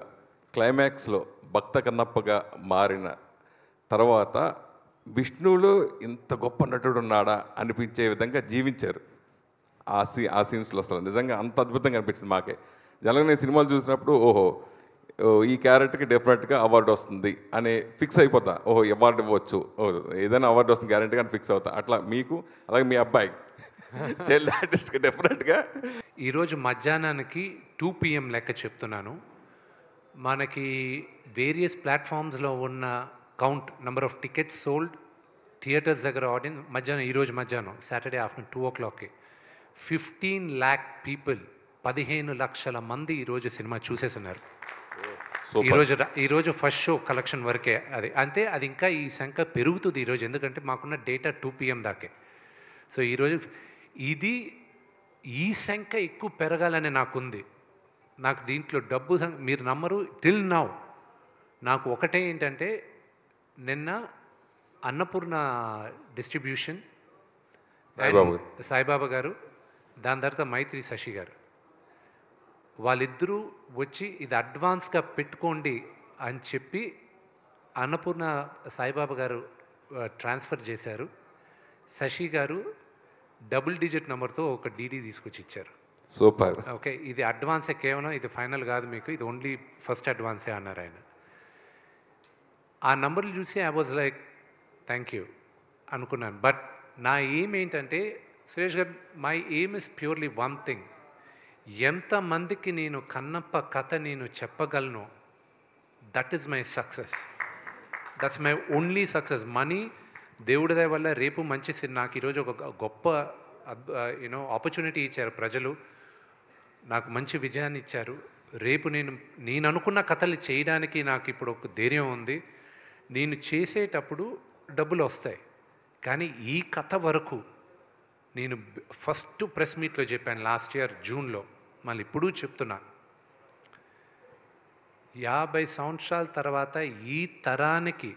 క్లైమాక్స్లో భక్త కన్నప్పగా మారిన తర్వాత విష్ణువులో ఇంత గొప్ప నటుడు ఉన్నాడా అనిపించే విధంగా జీవించారు ఆ సీన్స్లో. అసలు నిజంగా అంత అద్భుతంగా అనిపించింది మాకే. జనరల్గా నేను సినిమాలు చూసినప్పుడు ఈ క్యారెక్టర్కి డెఫినెట్గా అవార్డు వస్తుంది అని ఫిక్స్ అయిపోతా. అవార్డు ఇవ్వచ్చు, ఏదైనా అవార్డు వస్తుంది గ్యారెంటీగా అని ఫిక్స్ అవుతా. అట్లా మీకు అలాగే మీ అబ్బాయి చైల్డ్ ఆర్టిస్ట్కి డెఫినెట్గా ఈరోజు మధ్యాహ్నానికి 2 PM లెక్క చెప్తున్నాను. మనకి వేరియస్ ప్లాట్ఫామ్స్లో ఉన్న count number of tickets sold, theatres దగ్గర ఆడియన్స్ మధ్యాహ్నం, ఈరోజు మధ్యాహ్నం సాటర్డే ఆఫ్టర్నూన్ 2 o'clockకి 15 lakh people, 15 లక్షల మంది ఈరోజు సినిమా చూసేస్తున్నారు. ఈరోజు ఫస్ట్ షో కలెక్షన్ వరకే అది. అంటే అది ఇంకా ఈ సంఖ్య పెరుగుతుంది ఈరోజు, ఎందుకంటే మాకున్న డేటా 2 PM దాకే. సో ఈరోజు ఈ సంఖ్య ఎక్కువ పెరగాలని నాకుంది. నాకు దీంట్లో డబ్బు మీరు నమ్మరు, టిల్ నౌ నాకు ఒకటే ఏంటంటే, నిన్న అన్నపూర్ణ డిస్ట్రిబ్యూషన్ సాయిబాబా గారు, దాని తర్వాత మైత్రి శశి గారు, వాళ్ళిద్దరూ వచ్చి ఇది అడ్వాన్స్గా పెట్టుకోండి అని చెప్పి అన్నపూర్ణ సాయిబాబా గారు ట్రాన్స్ఫర్ చేశారు. శశి గారు డబుల్ డిజిట్ నెంబర్తో ఒక డీడీ తీసుకొచ్చి ఇచ్చారు. సూపర్. ఓకే, ఇది అడ్వాన్సే కేవలం, ఇది ఫైనల్ కాదు మీకు, ఇది ఓన్లీ ఫస్ట్ అడ్వాన్సే అన్నారు ఆయన. ఆ నంబర్లు చూసి I was like thank you అనుకున్నాను. బట్ నా ఎయిమ్ ఏంటంటే సురేష్ గారు, my aim is purely one thing. ఎంతమందికి నేను కన్నప్ప కథ నేను చెప్పగలను, that is my success. That's my only success. Money దేవుడి దయ వల్ల రేపు మంచి నాకు ఈరోజు ఒక గొప్ప ఆపర్చునిటీ ఇచ్చారు ప్రజలు, నాకు మంచి విజయాన్ని ఇచ్చారు. రేపు నేను అనుకున్న కథలు చేయడానికి నాకు ఇప్పుడు ఒక ధైర్యం ఉంది. నేను చేసేటప్పుడు డబ్బులు వస్తాయి, కానీ ఈ కథ వరకు నేను ఫస్ట్ ప్రెస్ మీట్లో చెప్పాను లాస్ట్ ఇయర్ జూన్లో, మళ్ళీ ఇప్పుడు చెప్తున్నా, 50 సంవత్సరాల తర్వాత ఈ తరానికి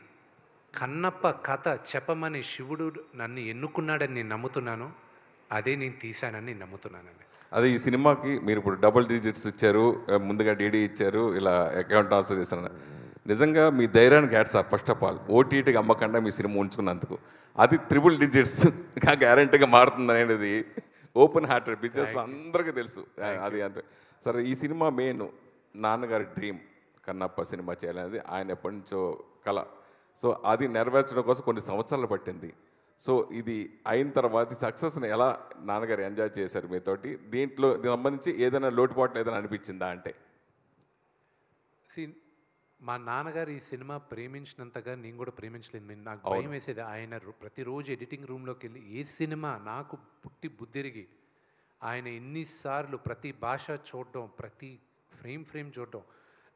కన్నప్ప కథ చెప్పమని శివుడు నన్ను ఎన్నుకున్నాడని నేను నమ్ముతున్నాను. అదే నేను తీశానని నేను నమ్ముతున్నానండి. అదే ఈ సినిమాకి మీరు ఇప్పుడు డబుల్ డిజిట్స్ ఇచ్చారు, ముందుగా డీడీ ఇచ్చారు, ఇలా అకౌంట్ ట్రాన్స్ఫర్ చేస్తున్నారు. నిజంగా మీ ధైర్యానికి hats off. First of all ఓటీటీకి అమ్మకుండా మీ సినిమా ఉంచుకున్నందుకు. అది 3 digits గ్యారెంటీగా మారుతుంది అనేది ఓపెన్ హార్టెడ్ బిజినెస్లో అందరికీ తెలుసు. అది అంతే. సరే, ఈ సినిమా మెయిన్ నాన్నగారి డ్రీమ్ కన్నప్ప సినిమా చేయాలనేది ఆయన ఎప్పటి నుంచో కళ. సో అది నెరవేర్చడం కోసం కొన్ని సంవత్సరాలు పట్టింది. సో ఇది అయిన తర్వాత సక్సెస్ని ఎలా నాన్నగారు ఎంజాయ్ చేశారు మీతోటి? దీంట్లో సంబంధించి ఏదైనా లోటుపాట్లు ఏదైనా అనిపించిందా? అంటే మా నాన్నగారు ఈ సినిమా ప్రేమించినంతగా నేను కూడా ప్రేమించలేదు. నాకు భయం వేసేది. ఆయన ప్రతిరోజు ఎడిటింగ్ రూమ్లోకి వెళ్ళి ఏ సినిమా నాకు పుట్టి బుద్ధిరిగి ఆయన ఎన్నిసార్లు ప్రతి భాష చూడడం, ప్రతి ఫ్రేమ్ చూడడం,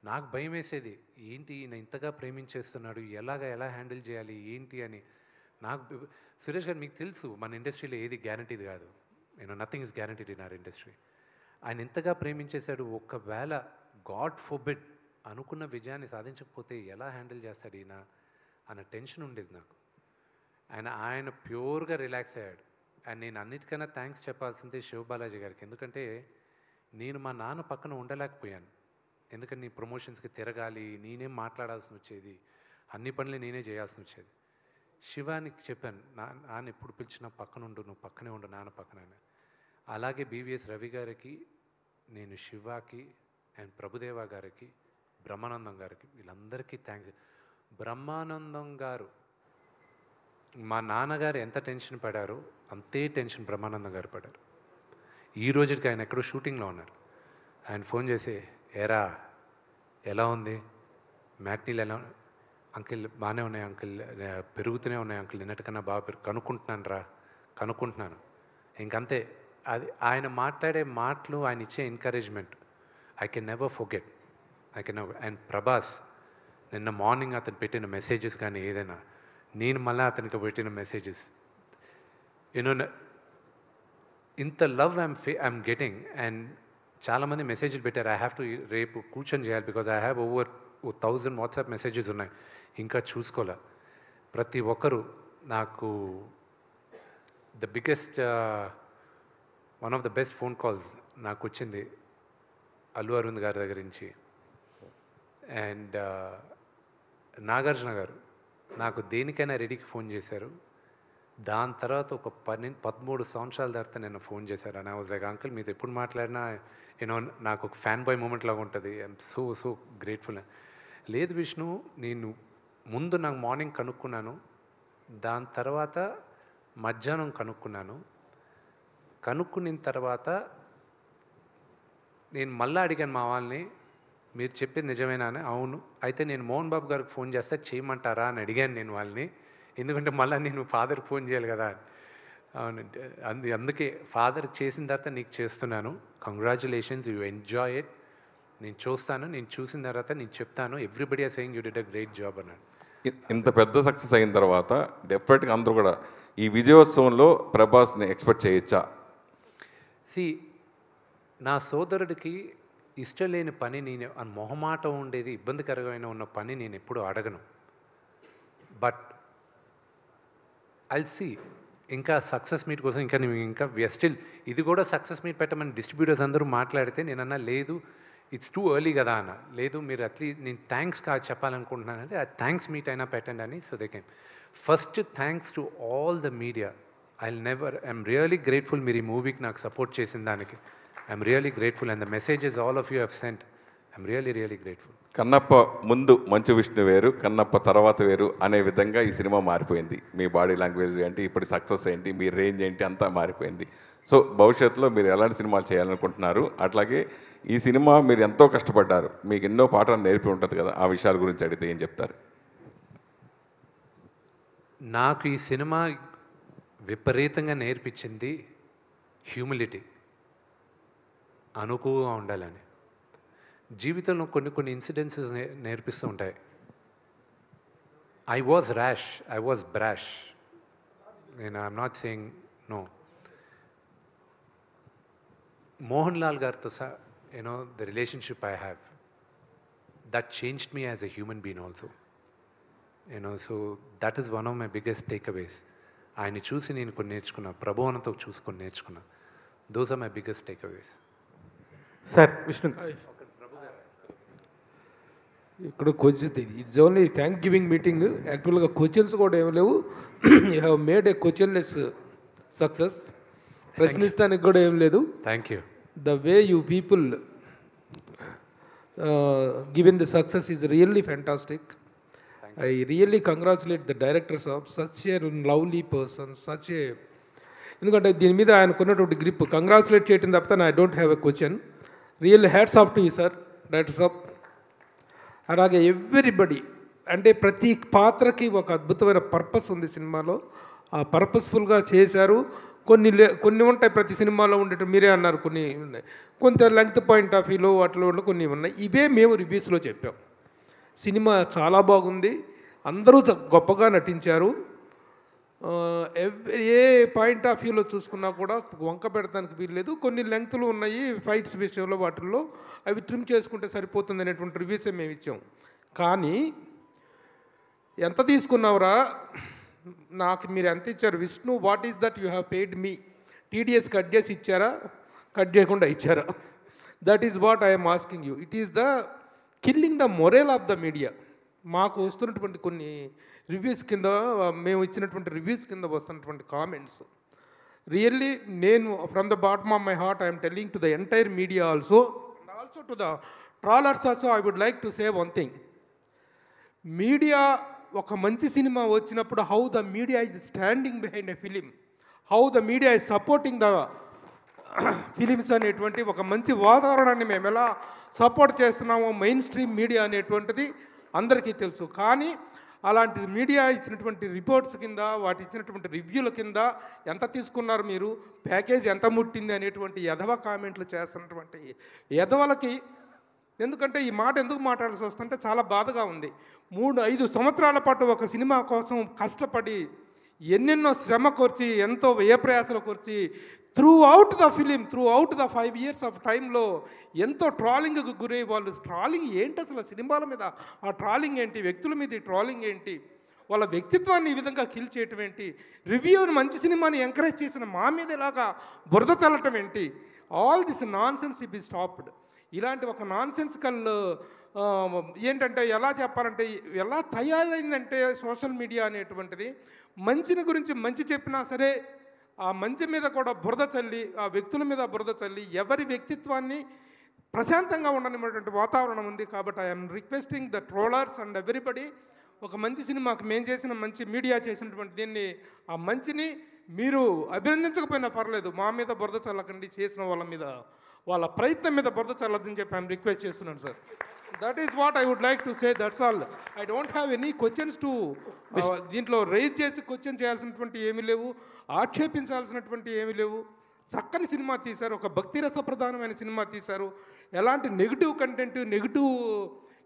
నాకు భయం వేసేది, ఏంటి ఈయన ఇంతగా ప్రేమించేస్తున్నాడు, ఎలా హ్యాండిల్ చేయాలి ఏంటి అని. నాకు సురేష్ గారు మీకు తెలుసు మన ఇండస్ట్రీలో ఏది గ్యారంటీది కాదు, nothing is guaranteed in our industry. ఆయన ఇంతగా ప్రేమించేశాడు, ఒకవేళ గాడ్ ఫోర్బిడ్ అనుకున్న విజయాన్ని సాధించకపోతే ఎలా హ్యాండిల్ చేస్తాడు ఈయన అన్న టెన్షన్ ఉండేది నాకు. ఆయన ప్యూర్గా రిలాక్స్ అయ్యాడు. అండ్ నేను అన్నిటికన్నా థ్యాంక్స్ చెప్పాల్సిందే శివబాలాజీ గారికి. ఎందుకంటే నేను మా నాన్న పక్కన ఉండలేకపోయాను. ఎందుకంటే నీ ప్రమోషన్స్కి తిరగాలి, నేనేం మాట్లాడాల్సి వచ్చేది, అన్ని పనులు నేనే చేయాల్సి వచ్చేది. శివానికి చెప్పాను, నాన్న ఎప్పుడు పిలిచినా పక్కన ఉండు, నువ్వు పక్కనే ఉండు నాన్న పక్కన. అలాగే బీవీఎస్ రవి గారికి, నేను శివాకి అండ్ ప్రభుదేవా గారికి, బ్రహ్మానందం గారికి, వీళ్ళందరికీ థ్యాంక్స్. బ్రహ్మానందం గారు మా నాన్నగారు ఎంత టెన్షన్ పడారో అంతే టెన్షన్ బ్రహ్మానందం గారు పడారు. ఈ రోజుకి ఆయన ఎక్కడో షూటింగ్లో ఉన్నారు. ఆయన ఫోన్ చేసి, ఏరా ఎలా ఉంది, మ్యాట్నీలు ఎలా, అంకిల్ బాగానే ఉన్నాయి అంకిల్, పెరుగుతూనే ఉన్నాయి అంకిల్, నిన్నటికన్నా బాగా కనుక్కుంటున్నాను. ఇంకంతే. అది ఆయన మాట్లాడే మాటలు, ఆయన ఇచ్చే encouragement I can never forget. And Prabhas నిన్న మార్నింగ్ అతను పెట్టిన మెసేజెస్ కానీ ఏదైనా, నేను మళ్ళీ అతనికి పెట్టిన మెసేజెస్, ఇంత లవ్ ఐఎమ్ గెటింగ్. అండ్ చాలామంది మెసేజ్లు పెట్టారు, ఐ హ్యావ్ టు రేపు కూర్చొని చేయాలి because I have over 1000 WhatsApp messages ఉన్నాయి, ఇంకా చూసుకోలే. ప్రతి ఒక్కరు నాకు the biggest one of the best phone calls నాకు వచ్చింది అల్లు అరవింద్ గారి దగ్గర నుంచి. అండ్ నాగార్జున గారు నాకు దేనికైనా రెడీకి ఫోన్ చేశారు. దాని తర్వాత ఒక 13 సంవత్సరాల తర్వాత నేను ఫోన్ చేశారు. And I was like, uncle మీతో ఎప్పుడు మాట్లాడినా నాకు ఒక ఫ్యాన్ బాయ్ మూమెంట్ లాగా ఉంటుంది, ఐఎమ్ సో గ్రేట్ఫుల్. లేదు విష్ణు, నేను ముందు నాకు మార్నింగ్ కనుక్కున్నాను, దాని తర్వాత మధ్యాహ్నం కనుక్కున్న తర్వాత నేను మళ్ళీ అడిగాను మా వాళ్ళని, మీరు చెప్పేది నిజమేనా అని. అవును, అయితే నేను మోహన్ బాబు గారికి ఫోన్ చేస్తే చేయమంటారా అని అడిగాను నేను వాళ్ళని. ఎందుకంటే మళ్ళీ నేను ఫాదర్కి ఫోన్ చేయాలి కదా. అవునంటే అందుకే ఫాదర్కి చేసిన తర్వాత నీకు చేస్తున్నాను, కంగ్రాచులేషన్స్, యూ ఎంజాయ్ ఇట్. నేను చూసిన తర్వాత నేను చెప్తాను, everybody are saying you did a great job అన్నాడు. ఇంత పెద్ద సక్సెస్ అయిన తర్వాత డెఫినెట్గా అందరూ కూడా ఈ విజయోత్సవంలో ప్రభాస్ని ఎక్స్పెక్ట్ చేయొచ్చా? నా సోదరుడికి ఇష్టం లేని పని, నేను మొహమాటం ఉండేది, ఇబ్బందికరమైన ఉన్న పని నేను ఎప్పుడూ అడగను. బట్ ఐల్ సీ ఇంకా సక్సెస్ మీట్ కోసం ఇంకా స్టిల్ ఇది కూడా సక్సెస్ మీట్ పెట్టమని డిస్ట్రిబ్యూటర్స్ అందరూ మాట్లాడితే నేనన్నా లేదు, ఇట్స్ టూ ఎర్లీ కదా అన్న. లేదు, మీరు అట్లీస్ట్ నేను థ్యాంక్స్ చెప్పాలనుకుంటున్నానంటే ఆ థ్యాంక్స్ మీట్ అయినా పెట్టండి అని. So they can first thanks to all the media. I'm really grateful మీరు ఈ మూవీకి నాకు సపోర్ట్ చేసిన దానికి. I'm really grateful and the messages all of you have sent. I'm really grateful. Kannappa ముందు మంచు విష్ణు వేరు, కన్నప్ప తర్వాత వేరు అనే విధంగా ఈ సినిమా మారిపోయింది. మీ బాడీ లాంగ్వేజ్ ఏంటి, ఇప్పుడు సక్సెస్ ఏంటి, మీ రేంజ్ ఏంటి, అంతా మారిపోయింది. సో భవిష్యత్తులో మీరు ఎలాంటి సినిమాలు చేయాలనుకుంటున్నారు? అట్లాగే ఈ సినిమా మీరు ఎంతో కష్టపడ్డారు, మీకు ఎన్నో పాఠాలు నేర్పి ఉంటుంది కదా, ఆ విషయాల గురించి అడిగితే ఏం చెప్తారు? నాకు ఈ సినిమా విపరీతంగా నేర్పించింది హ్యూమిలిటీ, అనుకువగా ఉండాలని. జీవితంలో కొన్ని ఇన్సిడెన్సెస్ నేర్పిస్తూ ఉంటాయి. I was brash. I'm not saying no. Mohan Lal గారితో the relationship I have, that changed me as a human being also. So that is one of my biggest takeaways. ఆయన్ని చూసి నేను కొన్ని నేర్చుకున్నా, ప్రభువనంతో చూసుకొని నేర్చుకున్నా. Those are my biggest takeaways. Sir Vishnu, ఇక్కడ question, it's only thank giving meeting. యాక్చువల్గా క్వశ్చన్స్ కూడా ఏమి లేవు. You have made a questionless success. ప్రశ్నిస్తానికి కూడా ఏం లేదు. Thank you. The way you people given the success is really fantastic. I really congratulate the directors of such a lovely person, such a, ఎందుకంటే దీని మీద ఆయనకున్నటువంటి గ్రిప్ కంగ్రాచులేట్ చేయటం తప్పితే I don't have a question. Really hats off to you sir, directors of. అలాగే ఎవ్రీబడి, అంటే ప్రతి పాత్రకి ఒక అద్భుతమైన పర్పస్ ఉంది సినిమాలో. ఆ పర్పస్ఫుల్గా చేశారు. కొన్ని ఉంటాయి ప్రతి సినిమాలో ఉండేవి, మీరే అన్నారు కొన్ని ఉన్నాయి, కొంత లెంగ్త్ పాయింట్ ఆఫ్ వ్యూలో వాటిలో కొన్ని ఉన్నాయి. ఇవే మేము రివ్యూస్లో చెప్పాం. సినిమా చాలా బాగుంది, అందరూ గొప్పగా నటించారు. ఏ పాయింట్ ఆఫ్ వ్యూలో చూసుకున్నా కూడా వంక పెడతానికి వీల్లేదు. కొన్ని లెంగ్త్లు ఉన్నాయి ఫైట్స్ విషయంలో, వాటిల్లో అవి ట్రిమ్ చేసుకుంటే సరిపోతుంది అనేటువంటి రివ్యూసే మేము ఇచ్చాం. కానీ ఎంత తీసుకున్నావురా, నాకు మీరు ఎంత ఇచ్చారు Vishnu, what is that you have paid me? TDS cut చేసి ఇచ్చారా, కట్ చేయకుండా ఇచ్చారా? That is what I'm asking you. It is the killing the moral of the media. మాకు వస్తున్నటువంటి కొన్ని రివ్యూస్ కింద, మేము ఇచ్చినటువంటి రివ్యూస్ కింద వస్తున్నటువంటి కామెంట్స్, రియల్లీ నేను from the bottom of my heart I'm telling to the entire media also, and also to the trollers also, I would like to say one thing. Media ఒక మంచి సినిమా వచ్చినప్పుడు how the media is standing behind a film, how the media is supporting the films అనేటువంటి ఒక మంచి వాతావరణాన్ని మేము ఎలా సపోర్ట్ చేస్తున్నామో మెయిన్ స్ట్రీమ్ మీడియా అనేటువంటిది అందరికీ తెలుసు. కానీ అలాంటి మీడియా ఇచ్చినటువంటి రిపోర్ట్స్ కింద, వాటి ఇచ్చినటువంటి రివ్యూల కింద ఎంత తీసుకున్నారు మీరు, ప్యాకేజ్ ఎంత ముట్టింది అనేటువంటి ఎదవ కామెంట్లు చేస్తున్నటువంటి ఎదవలకి, ఎందుకంటే ఈ మాట ఎందుకు మాట్లాడాల్సి వస్తుంటే చాలా బాధగా ఉంది. 3-5 సంవత్సరాల పాటు ఒక సినిమా కోసం కష్టపడి ఎన్నెన్నో శ్రమ కోర్చి, ఎంతో వ్యయప్రయాసలు కోర్చి, throughout the film, throughout the 5 years of టైంలో ఎంతో ట్రాలింగ్కి గురై, వాళ్ళు ట్రాలింగ్ ఏంటి అసలు, సినిమాల మీద ఆ ట్రాలింగ్ ఏంటి, వ్యక్తుల మీద ఈ ట్రాలింగ్ ఏంటి, వాళ్ళ వ్యక్తిత్వాన్ని ఈ విధంగా కిల్ చేయటం ఏంటి, రివ్యూని మంచి సినిమాని ఎంకరేజ్ చేసిన మా మీద ఇలాగా బురద చల్లటం ఏంటి, all this non sense B stopped. ఇలాంటి ఒక నాన్ సెన్సికల్ ఏంటంటే ఎలా చెప్పాలంటే, ఎలా తయారైందంటే సోషల్ మీడియా అనేటువంటిది, మంచిని గురించి మంచి చెప్పినా సరే ఆ మంచి మీద కూడా బురద చల్లి, ఆ వ్యక్తుల మీద బురద చల్లి, ఎవరి వ్యక్తిత్వాన్ని ప్రశాంతంగా ఉండనిటువంటి వాతావరణం ఉంది. కాబట్టి I'm requesting the trollers and everybody, ఒక మంచి సినిమాకి మేము చేసిన మంచి మీడియా చేసినటువంటి దీన్ని, ఆ మంచిని మీరు అభినందించకపోయినా పర్లేదు, మా మీద బురద చల్లకండి, చేసిన వాళ్ళ మీద, వాళ్ళ ప్రయత్నం మీద బురద చల్లదని చెప్పి ఐఎమ్ రిక్వెస్ట్ చేస్తున్నాను sir. That is what I would like to say, that's all. I don't have any questions to దీంట్లో రైజ్ చేసి క్వశ్చన్ చేయాల్సినటువంటి ఏమీ లేవు, ఆక్షేపించాల్సినటువంటి ఏమీ లేవు. చక్కని సినిమా తీశారు, ఒక భక్తిరస ప్రధానమైన సినిమా తీశారు. ఎలాంటి నెగిటివ్ కంటెంట్, నెగిటివ్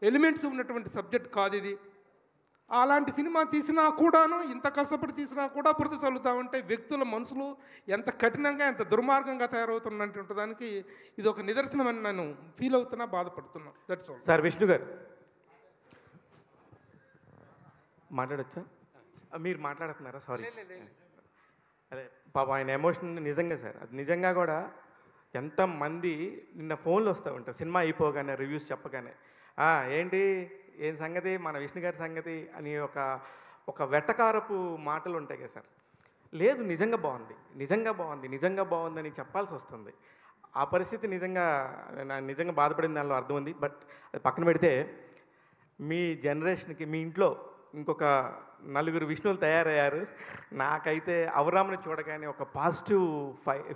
ఎలిమెంట్స్ ఉన్నటువంటి సబ్జెక్ట్ కాదు ఇది. అలాంటి సినిమా తీసినా కూడాను, ఇంత కష్టపడి తీసినా కూడా బురద చల్లుతూ ఉంటే వ్యక్తుల మనసులు ఎంత కఠినంగా, ఎంత దుర్మార్గంగా తయారవుతున్నటువంటి దానికి ఇది ఒక నిదర్శనం అని నేను ఫీల్ అవుతున్నా, బాధపడుతున్నా. That's all. సార్ విష్ణు గారు మాట్లాడచ్చా? మీరు మాట్లాడుతున్నారా? సారీ. అదే పాప ఆయన ఎమోషన్ నిజంగా సార్, అది నిజంగా కూడా ఎంతమంది నిన్న ఫోన్లు వస్తూ ఉంటారు సినిమా అయిపోగానే, రివ్యూస్ చెప్పగానే, ఏంటి ఏం సంగతి, మన విష్ణు గారి సంగతి అని ఒక వెటకారపు మాటలు ఉంటాయి కదా సార్. లేదు, నిజంగా బాగుంది, నిజంగా బాగుంది, నిజంగా బాగుందని చెప్పాల్సి వస్తుంది. ఆ పరిస్థితి నిజంగా బాధపడిన దానిలో అర్థం ఉంది. బట్ అది పక్కన పెడితే, మీ జనరేషన్కి మీ ఇంట్లో ఇంకొక 4 విష్ణువులు తయారయ్యారు. నాకైతే అవరామ్ని చూడగానే ఒక పాజిటివ్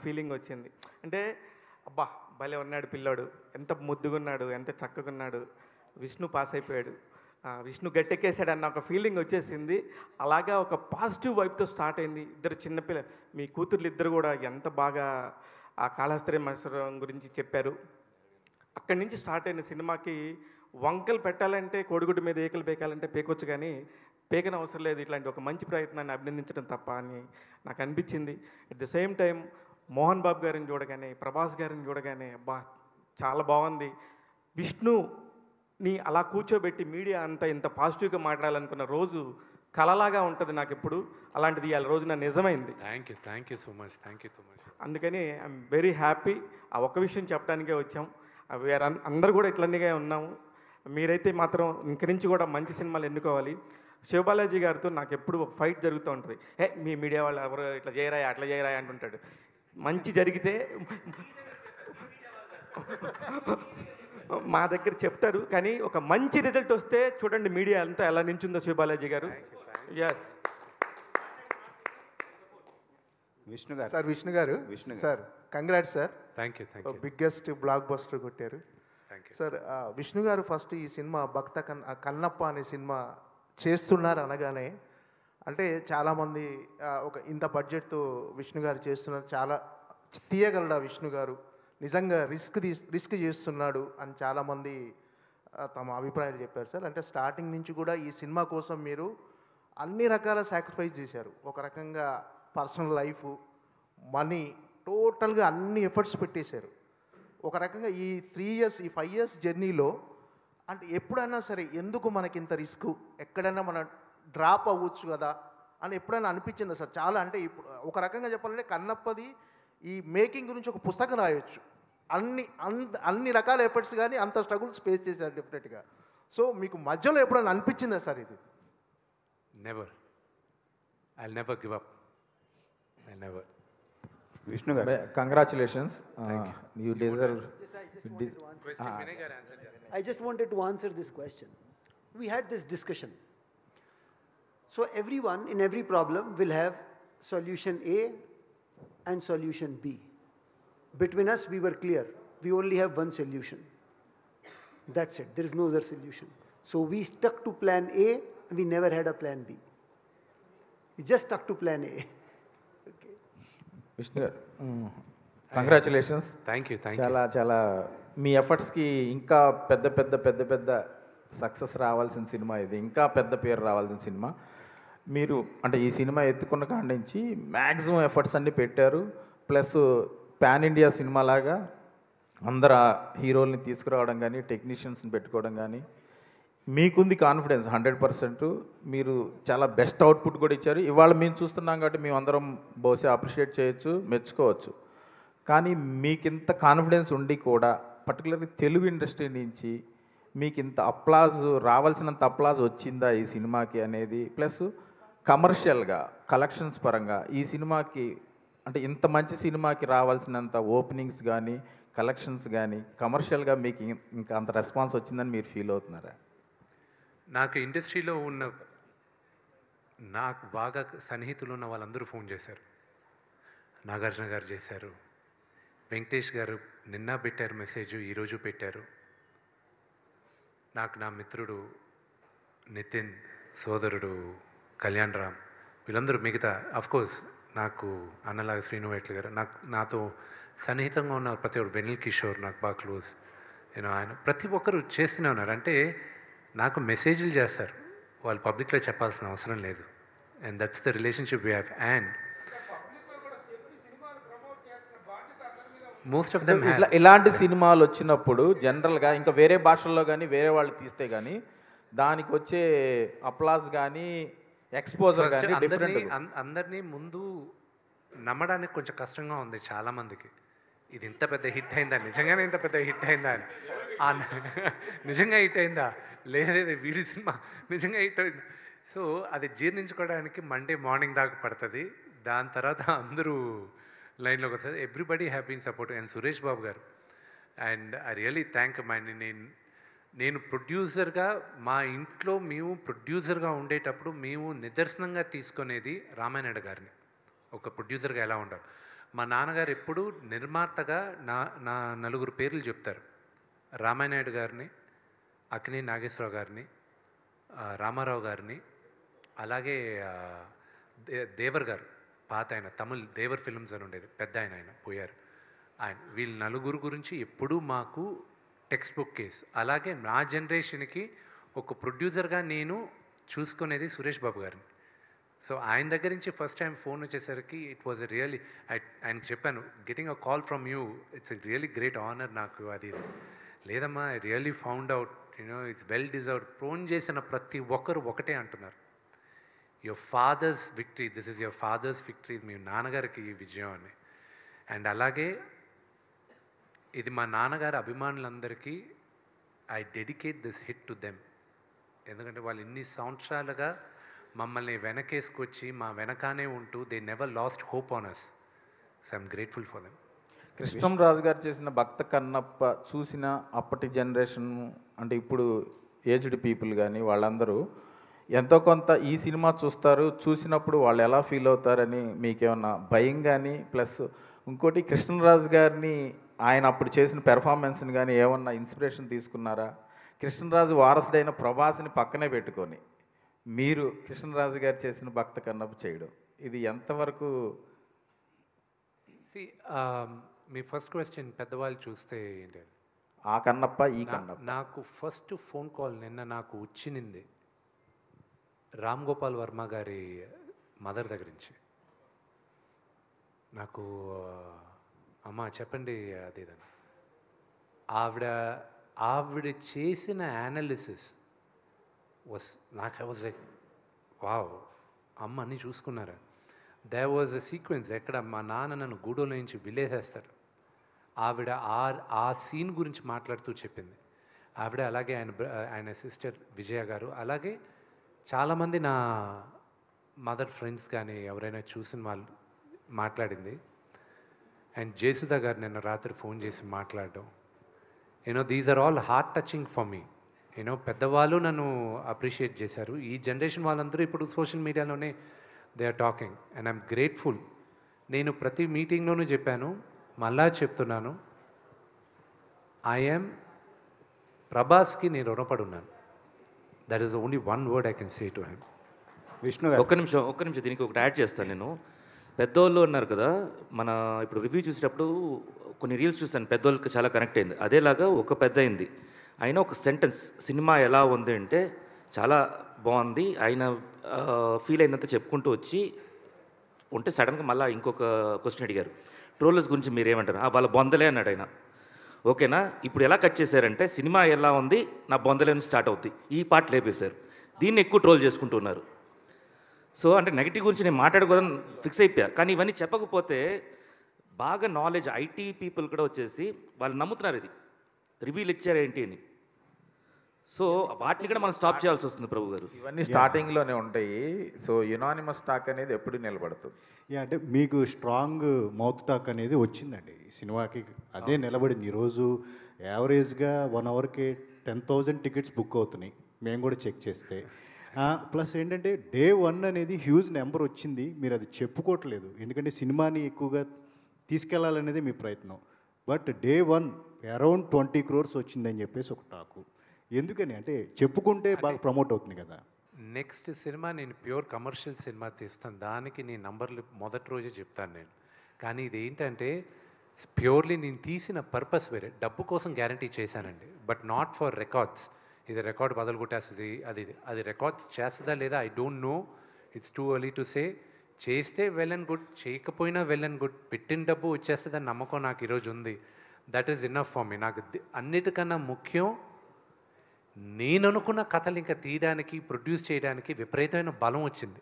ఫీలింగ్ వచ్చింది. అంటే అబ్బా భలే ఉన్నాడు పిల్లాడు, ఎంత ముద్దుగున్నాడు, ఎంత చక్కగున్నాడు, విష్ణు పాస్ అయిపోయాడు, విష్ణు గట్టెక్కేసాడు అన్న ఒక ఫీలింగ్ వచ్చేసింది. అలాగా ఒక పాజిటివ్ వైపుతో స్టార్ట్ అయింది. ఇద్దరు చిన్నపిల్ల, మీ కూతుర్లు ఇద్దరు కూడా ఎంత బాగా ఆ కాళహస్త్రి మత్సరం గురించి చెప్పారు. అక్కడి నుంచి స్టార్ట్ అయిన సినిమాకి వంకలు పెట్టాలంటే, కోడిగుడ్డు మీద ఏకలు పేకాలంటే పేకొచ్చు, కానీ పేకన అవసరం లేదు. ఇట్లాంటి ఒక మంచి ప్రయత్నాన్ని అభినందించడం తప్ప అని నాకు అనిపించింది. At the same time Mohan Babu గారిని చూడగానే, ప్రభాస్ గారిని చూడగానే అబ్బా చాలా బాగుంది. విష్ణుని అలా కూర్చోబెట్టి మీడియా అంతా ఇంత పాజిటివ్గా మాట్లాడాలనుకున్న రోజు కలలాగా ఉంటుంది నాకు ఎప్పుడు. అలాంటిది ఇవాళ రోజున నిజమైంది. Thank you so much. అందుకని ఐఎమ్ వెరీ హ్యాపీ. ఆ ఒక్క విషయం చెప్పడానికే వచ్చాం. అందరూ కూడా ఇట్లన్నీగా ఉన్నాము. మీరైతే మాత్రం ఇంక నుంచి కూడా మంచి సినిమాలు ఎన్నుకోవాలి. శివబాలాజీ గారితో నాకు ఎప్పుడు ఒక ఫైట్ జరుగుతూ ఉంటుంది. మీ మీడియా వాళ్ళు ఎవరు ఇట్లా చేయరాయి, అట్లా చేయరాయి అంటుంటాడు. మంచి జరిగితే మా దగ్గర చెప్తారు, కానీ ఒక మంచి రిజల్ట్ వస్తే చూడండి మీడియా అంతా ఎలా నించుందో శివబాలాజీ గారు. ఎస్ విష్ణు గారు. సార్ విష్ణు గారు sir, congrats sir. Thank you. Biggest block buster కొట్టారు సార్. విష్ణు గారు ఫస్ట్ ఈ సినిమా కన్నప్ప అనే సినిమా చేస్తున్నారు అనగానే అంటే చాలామంది ఒక ఇంత బడ్జెట్తో విష్ణు గారు చేస్తున్నారు, చాలా తీయగలడా విష్ణు గారు, నిజంగా రిస్క్ చేస్తున్నాడు అని చాలామంది తమ అభిప్రాయాలు చెప్పారు సార్. అంటే స్టార్టింగ్ నుంచి కూడా ఈ సినిమా కోసం మీరు అన్ని రకాల సాక్రిఫైస్ చేశారు. ఒక రకంగా పర్సనల్ లైఫ్, మనీ, టోటల్గా అన్ని ఎఫర్ట్స్ పెట్టేశారు. ఒక రకంగా ఈ 3 years ఈ 5 years జర్నీలో అంటే ఎప్పుడైనా సరే ఎందుకు మనకి ఇంత రిస్క్, ఎక్కడైనా మనం డ్రాప్ అవ్వచ్చు కదా అని ఎప్పుడైనా అనిపించిందా సార్? చాలా అంటే ఇప్పుడు ఒక రకంగా చెప్పాలంటే కన్నప్పది ఈ మేకింగ్ గురించి ఒక పుస్తకం రాయొచ్చు. అన్ని రకాల ఎఫర్ట్స్ కానీ అంత స్ట్రగుల్స్ ఫేస్ చేశారు డెఫినెట్గా. సో మీకు మధ్యలో ఎప్పుడైనా అనిపించిందా సార్ ఇది? Never. I'll never give up. I never. Vishnu గారు, congratulations, you deserve. I just wanted to answer this question. We had this discussion. So everyone in every problem will have solution A and solution B. Between us, we were clear. We only have one solution. That's it. There is no other solution. So we stuck to plan A, and we never had a plan B. We just stuck to plan A. Okay. Vishnu గారు, కంగ్రాచులేషన్స్. Thank you. చాలా చాలా మీ ఎఫర్ట్స్కి ఇంకా పెద్ద పెద్ద సక్సెస్ రావాల్సిన సినిమా ఇది, ఇంకా పెద్ద పేరు రావాల్సిన సినిమా. మీరు అంటే ఈ సినిమా ఎత్తుకున్న కాడి నుంచి మ్యాక్సిమం ఎఫర్ట్స్ అన్నీ పెట్టారు. ప్లస్ పాన్ ఇండియా సినిమా లాగా అందరు హీరోల్ని తీసుకురావడం కానీ, టెక్నీషియన్స్ని పెట్టుకోవడం కానీ, మీకుంది కాన్ఫిడెన్స్ 100%. మీరు చాలా బెస్ట్ అవుట్పుట్ కూడా ఇచ్చారు. ఇవాళ మేము చూస్తున్నాం కాబట్టి మేము అందరం బహుశా అప్రిషియేట్ చేయొచ్చు, మెచ్చుకోవచ్చు. కానీ మీకు ఇంత కాన్ఫిడెన్స్ ఉండి కూడా పర్టికులర్లీ తెలుగు ఇండస్ట్రీ నుంచి మీకు ఇంత అప్లాజ్, రావాల్సినంత అప్లాజ్ వచ్చిందా ఈ సినిమాకి అనేది, ప్లస్ కమర్షియల్గా కలెక్షన్స్ పరంగా ఈ సినిమాకి అంటే ఇంత మంచి సినిమాకి రావాల్సినంత ఓపెనింగ్స్ కానీ, కలెక్షన్స్ కానీ, కమర్షియల్గా మీకు ఇంకా అంత రెస్పాన్స్ వచ్చిందని మీరు ఫీల్ అవుతున్నారా? నాకు ఇండస్ట్రీలో ఉన్న నాకు బాగా సన్నిహితులు ఉన్న వాళ్ళందరూ ఫోన్ చేశారు. నాగార్జున గారు చేశారు, వెంకటేష్ గారు నిన్న పెట్టారు మెసేజ్, ఈరోజు పెట్టారు. నాకు నా మిత్రుడు నితిన్, సోదరుడు కళ్యాణ్ రామ్, వీళ్ళందరూ మిగతా అఫ్కోర్స్ నాకు అన్నలాగా శ్రీను వైట్ల గారు, నాతో సన్నిహితంగా ఉన్న ప్రతి ఒక్కరు, వెనిల్ కిషోర్ నాకు బాగా క్లోజ్, ఆయన ప్రతి ఒక్కరు చేస్తూనే ఉన్నారు. అంటే నాకు మెసేజ్లు చేస్తారు, వాళ్ళు పబ్లిక్లో చెప్పాల్సిన అవసరం లేదు. And that's the relationship we have. And most of them ఇలాంటి సినిమాలు వచ్చినప్పుడు జనరల్గా ఇంకా వేరే భాషల్లో కానీ వేరే వాళ్ళు తీస్తే కానీ దానికి వచ్చే అప్లాజ్ కానీ ఎక్స్పోజర్ కానీ డిఫరెంట్. అందరినీ ముందు నమ్మడానికి కొంచెం కష్టంగా ఉంది చాలామందికి. ఇది ఇంత పెద్ద హిట్ అయిందా, నిజంగానే ఇంత పెద్ద హిట్ అయిందా అని, నిజంగా హిట్ అయిందా, లేదు వీడి సినిమా నిజంగా హిట్ అయింది. సో అది జీర్ణించుకోవడానికి మండే మార్నింగ్ దాకా పడుతుంది. దాని తర్వాత అందరూ లైన్లోకి వస్తుంది. Everybody have been support. And Suresh Babu గారు, అండ్ ఐ రియలీ థ్యాంక్ నేను ప్రొడ్యూసర్గా మా ఇంట్లో మేము ప్రొడ్యూసర్గా ఉండేటప్పుడు మేము నిదర్శనంగా తీసుకునేది రామానాయుడు గారిని. ఒక ప్రొడ్యూసర్గా ఎలా ఉండాలి. మా నాన్నగారు ఎప్పుడు నిర్మాతగా నా నలుగురు పేర్లు చెప్తారు. రామానాయుడు గారిని, అక్కినేని నాగేశ్వరరావు గారిని, రామారావు గారిని, అలాగే దేవర్ గారు, పాత ఆయన తమిళ్ దేవర్ ఫిల్మ్స్ అని ఉండేది, పెద్ద ఆయన పోయారు. వీళ్ళ నలుగురు గురించి ఎప్పుడూ మాకు టెక్స్ట్ బుక్ కేస్. అలాగే నా జనరేషన్కి ఒక ప్రొడ్యూసర్గా నేను చూసుకునేది సురేష్ బాబు గారిని. సో ఆయన దగ్గర నుంచి ఫస్ట్ టైం ఫోన్ వచ్చేసరికి ఇట్ వాజ్ రియల్లీ, ఆయనకి చెప్పాను, getting a call from you it's a really great honour నాకు. అది లేదమ్మా, I really found out it's well deserved. Phone చేసిన ప్రతి ఒక్కరు ఒకటే అంటున్నారు, your father's victory, this is your father's victory, మీ నాన్నగారికి ఈ విజయం అని. అండ్ అలాగే ఇది మా నాన్నగారి అభిమానులందరికీ I dedicate this hit to them. ఎందుకంటే వాళ్ళు ఇన్ని సంవత్సరాలుగా మమ్మల్ని వెనకేసుకొచ్చి మా వెనకానే ఉంటూ they never lost hope on us. So I'm grateful for them. Krishnam Raju గారు చేసిన భక్త కన్నప్ప చూసిన అప్పటి జనరేషన్ అంటే ఇప్పుడు ఏజ్డ్ పీపుల్ కానీ వాళ్ళందరూ ఎంతో కొంత ఈ సినిమా చూస్తారు, చూసినప్పుడు వాళ్ళు ఎలా ఫీల్ అవుతారని మీకేమన్నా భయం కానీ, ప్లస్ ఇంకోటి కృష్ణరాజు గారిని ఆయన అప్పుడు చేసిన పెర్ఫార్మెన్స్ని కానీ ఏమన్నా ఇన్స్పిరేషన్ తీసుకున్నారా? కృష్ణరాజు వారసుడైన ప్రభాస్ని పక్కనే పెట్టుకొని మీరు కృష్ణరాజు గారు చేసిన భక్త కన్నప్ప చేయడం ఇది ఎంతవరకు? మీ ఫస్ట్ క్వశ్చన్ పెద్దవాళ్ళు చూస్తే ఏంటి? ఆ కన్నప్ప ఈ కన్నప్ప. నాకు ఫస్ట్ ఫోన్ కాల్ నిన్న నాకు వచ్చింది రామ్ గోపాల్ వర్మ గారి మదర్ దగ్గర నుంచి. నాకు అమ్మ చెప్పండి అది ఇదని. ఆవిడ చేసిన యానాలిసిస్ నాకు ఐ వాజ్ లైక్ వావ్, అమ్మ అన్నీ చూసుకున్నారా. దేర్ వాజ్ అ సీక్వెన్స్ ఎక్కడ మా నాన్న నన్ను గూడోలో నుంచి విలేసేస్తాడు. ఆవిడ ఆ సీన్ గురించి మాట్లాడుతూ చెప్పింది. ఆవిడ అలాగే ఆయన సిస్టర్ విజయ గారు, అలాగే చాలామంది నా మదర్ ఫ్రెండ్స్ కానీ ఎవరైనా చూసిన వాళ్ళు మాట్లాడింది. అండ్ జయసుధ గారు నిన్న రాత్రి ఫోన్ చేసి మాట్లాడడం, these are all heart touching for me. పెద్దవాళ్ళు నన్ను అప్రిషియేట్ చేశారు. ఈ జనరేషన్ వాళ్ళందరూ ఇప్పుడు సోషల్ మీడియాలోనే they are talking and I'm grateful. నేను ప్రతి మీటింగ్లోనూ చెప్పాను, మళ్ళా చెప్తున్నాను, ఐఎమ్ ప్రభాస్కి నేను రుణపడి ఉన్నాను. That is only one word I can say to him. Vishnu గారు ఒక్క నిమిషం దీనికి ఒకటి యాడ్ చేస్తాను. నేను పెద్దోళ్ళు ఉన్నారు కదా, మన ఇప్పుడు రివ్యూ చూసేటప్పుడు కొన్ని రీల్స్ చూస్తాను, పెద్దోళ్ళకి చాలా కనెక్ట్ అయింది. అదేలాగా ఒక పెద్ద అయింది అయినా ఒక సెంటెన్స్, సినిమా ఎలా ఉంది అంటే చాలా బాగుంది, ఆయన ఫీల్ అయినంత చెప్పుకుంటూ వచ్చి ఉంటే సడన్గా మళ్ళీ ఇంకొక క్వశ్చన్ అడిగారు, ట్రోలర్స్ గురించి మీరేమంటారు? వాళ్ళ బొందలే అన్నాడు ఆయన. ఓకేనా, ఇప్పుడు ఎలా కట్ చేశారంటే సినిమా ఎలా ఉంది నా బొందలే నుంచి స్టార్ట్ అవుతుంది, ఈ పార్ట్ లేపేశారు, దీన్ని ఎక్కువ ట్రోల్ చేసుకుంటున్నారు. సో అంటే నెగిటివ్ గురించి నేను మాట్లాడుకోదని ఫిక్స్ అయిపోయా. కానీ ఇవన్నీ చెప్పకపోతే బాగా నాలెడ్జ్ ఐటీ పీపుల్ కూడా వచ్చేసి వాళ్ళు నమ్ముతున్నారు ఇది రివ్యూలు ఇచ్చారు ఏంటి అని. సో వాటిని కూడా మనం స్టాప్ చేయాల్సి వస్తుంది ప్రభు గారు. ఇవన్నీ స్టార్టింగ్లోనే ఉంటాయి. సో యునానిమస్ టాక్ అనేది ఎప్పుడు నిలబడుతుంది. అంటే మీకు స్ట్రాంగ్ మౌత్ టాక్ అనేది వచ్చిందండి ఈ సినిమాకి, అదే నిలబడింది. ఈరోజు యావరేజ్గా 1 అవర్కి 10,000 టికెట్స్ బుక్ అవుతున్నాయి మేము కూడా చెక్ చేస్తే. ప్లస్ ఏంటంటే డే 1 అనేది హ్యూజ్ నెంబర్ వచ్చింది, మీరు అది చెప్పుకోవట్లేదు ఎందుకంటే సినిమాని ఎక్కువగా తీసుకెళ్లాలనేది మీ ప్రయత్నం. బట్ డే 1 అరౌండ్ 20 crores వచ్చిందని చెప్పేసి ఒక టాకు. ఎందుకని అంటే చెప్పుకుంటే బాగా ప్రమోట్ అవుతుంది కదా. నెక్స్ట్ సినిమా నేను ప్యూర్ కమర్షియల్ సినిమా తీస్తాను, దానికి నేను నంబర్లు మొదటి రోజే చెప్తాను నేను. కానీ ఇది ఏంటంటే ప్యూర్లీ నేను తీసిన పర్పస్ వేరే, డబ్బు కోసం గ్యారంటీ చేశానండి, బట్ నాట్ ఫర్ రికార్డ్స్. ఇది రికార్డ్ బదులు కొట్టేస్తుంది, అది రికార్డ్స్ చేస్తుందా లేదా I don't know, it's too early to say. చేస్తే వెల్ అండ్ గుడ్, చేయకపోయినా వెల్ అండ్ గుడ్, పెట్టిన డబ్బు వచ్చేస్తుందని నమ్మకం నాకు ఈరోజు ఉంది. That is enough for me. నాకు అన్నిటికన్నా ముఖ్యం నేను అనుకున్న కథలు ఇంకా తీయడానికి, ప్రొడ్యూస్ చేయడానికి విపరీతమైన బలం వచ్చింది